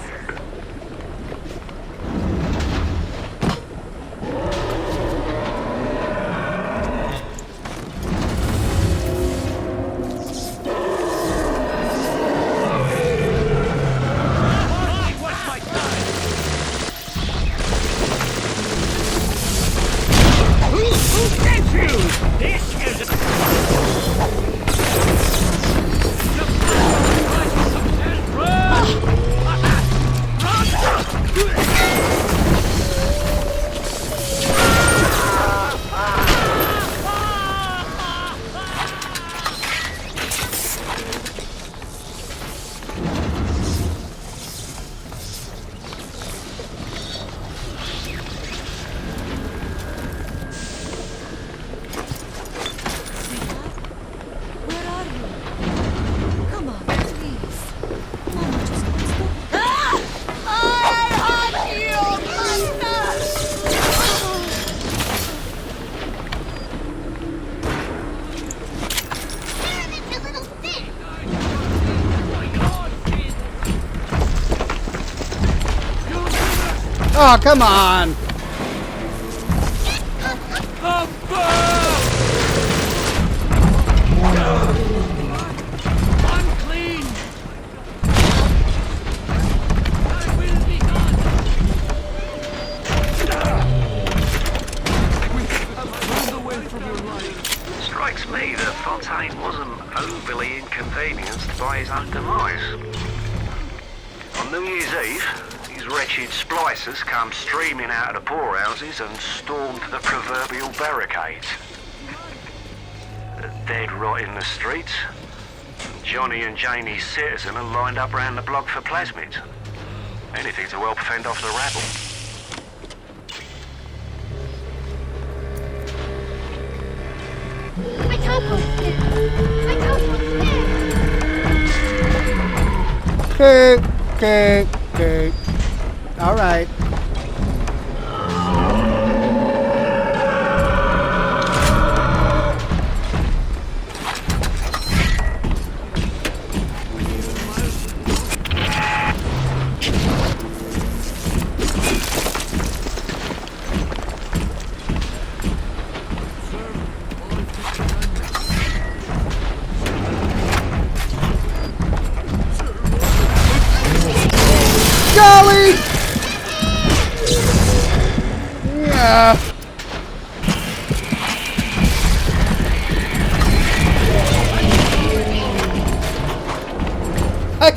Oh, come on! Unclean! Strikes me that Fontaine wasn't overly inconvenienced by his own demise. On New Year's Eve, these wretched splicers come streaming out of the poorhouses and stormed the proverbial barricades. Dead rot in the streets. Johnny and Janie's citizen are lined up round the block for plasmids. Anything to help fend off the rabble. I can't go there. I can't go there. Okay. All right. Golly! Yeah. I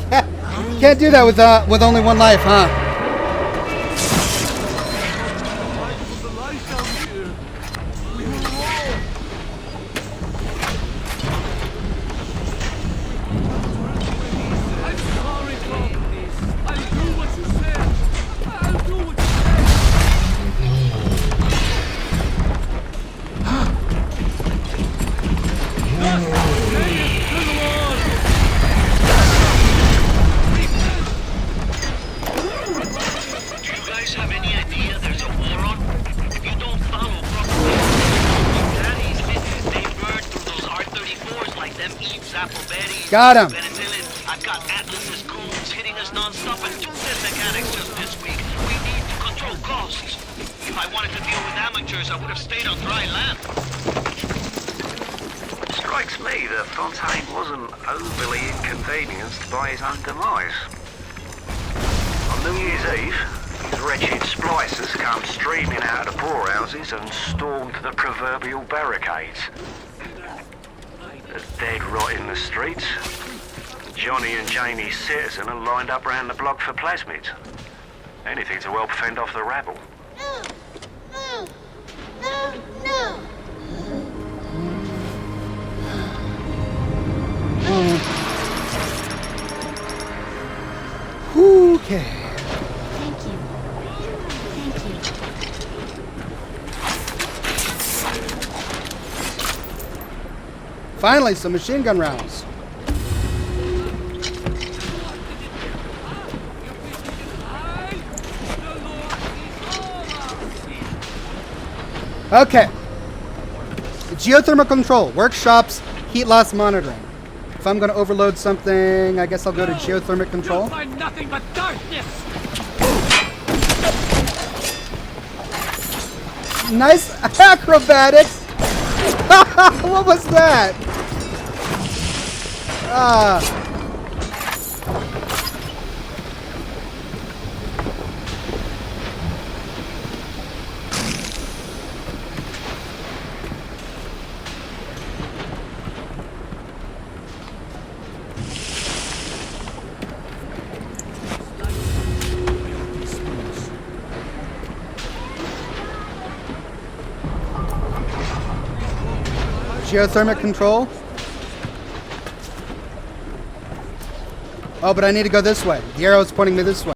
can't do that with only one life, huh? Got him. I've got Atlas's goons hitting us non-stop and 2 dead mechanics just this week. We need to control costs. If I wanted to deal with amateurs, I would have stayed on dry land. Strikes me that Fontaine wasn't overly inconvenienced by his own demise. On New Year's Eve, these wretched splicers come streaming out of the poorhouses and stormed the proverbial barricades. There's dead rot in the streets. Johnny and Jamie Citizen are lined up round the block for plasmids. Anything to help fend off the rabble. Okay. Thank you. Thank you. Finally, some machine gun rounds. Okay. Geothermal control, workshops, heat loss monitoring. If I'm going to overload something, I guess I'll go to geothermal control. You'll find nothing but darkness. Nice acrobatics. What was that? Geothermal control. Oh, but I need to go this way. The arrow is pointing me this way.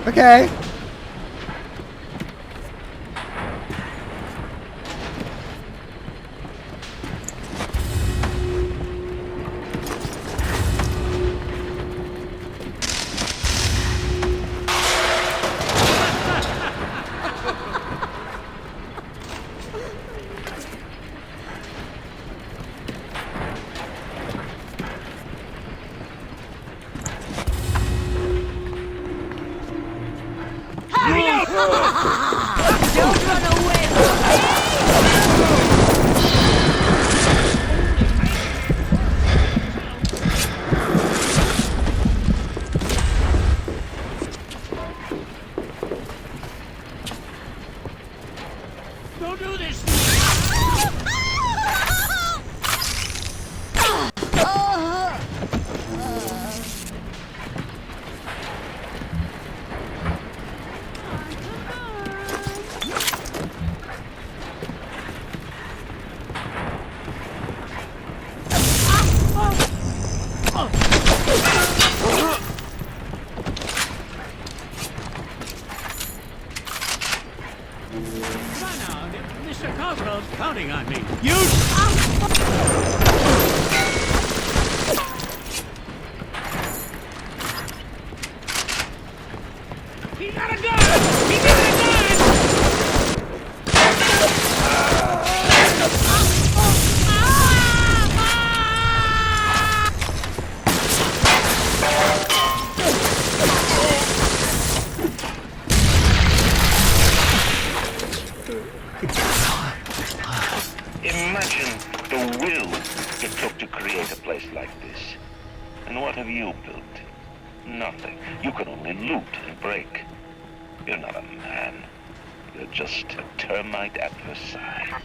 Okay. Don't run away! Don't do this! Mr. Cosgrove counting on me. You... He got a gun! He got a gun! Imagine the will it took to create a place like this. And what have you built? Nothing. You can only loot and break. You're not a man. You're just a termite at your side.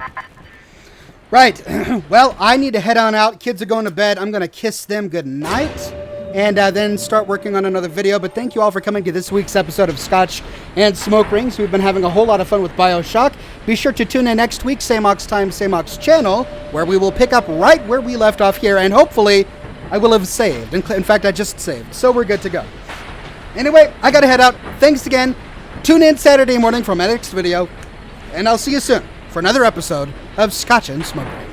Right. Well, I need to head on out. Kids are going to bed. I'm going to kiss them good night. And then start working on another video. But thank you all for coming to this week's episode of Scotch and Smoke Rings. We've been having a whole lot of fun with Bioshock. Be sure to tune in next week, same Ox time, same Ox channel, where we will pick up right where we left off here. And hopefully, I will have saved. In fact, I just saved. So we're good to go. Anyway, I got to head out. Thanks again. Tune in Saturday morning for my next video. And I'll see you soon for another episode of Scotch and Smoke Rings.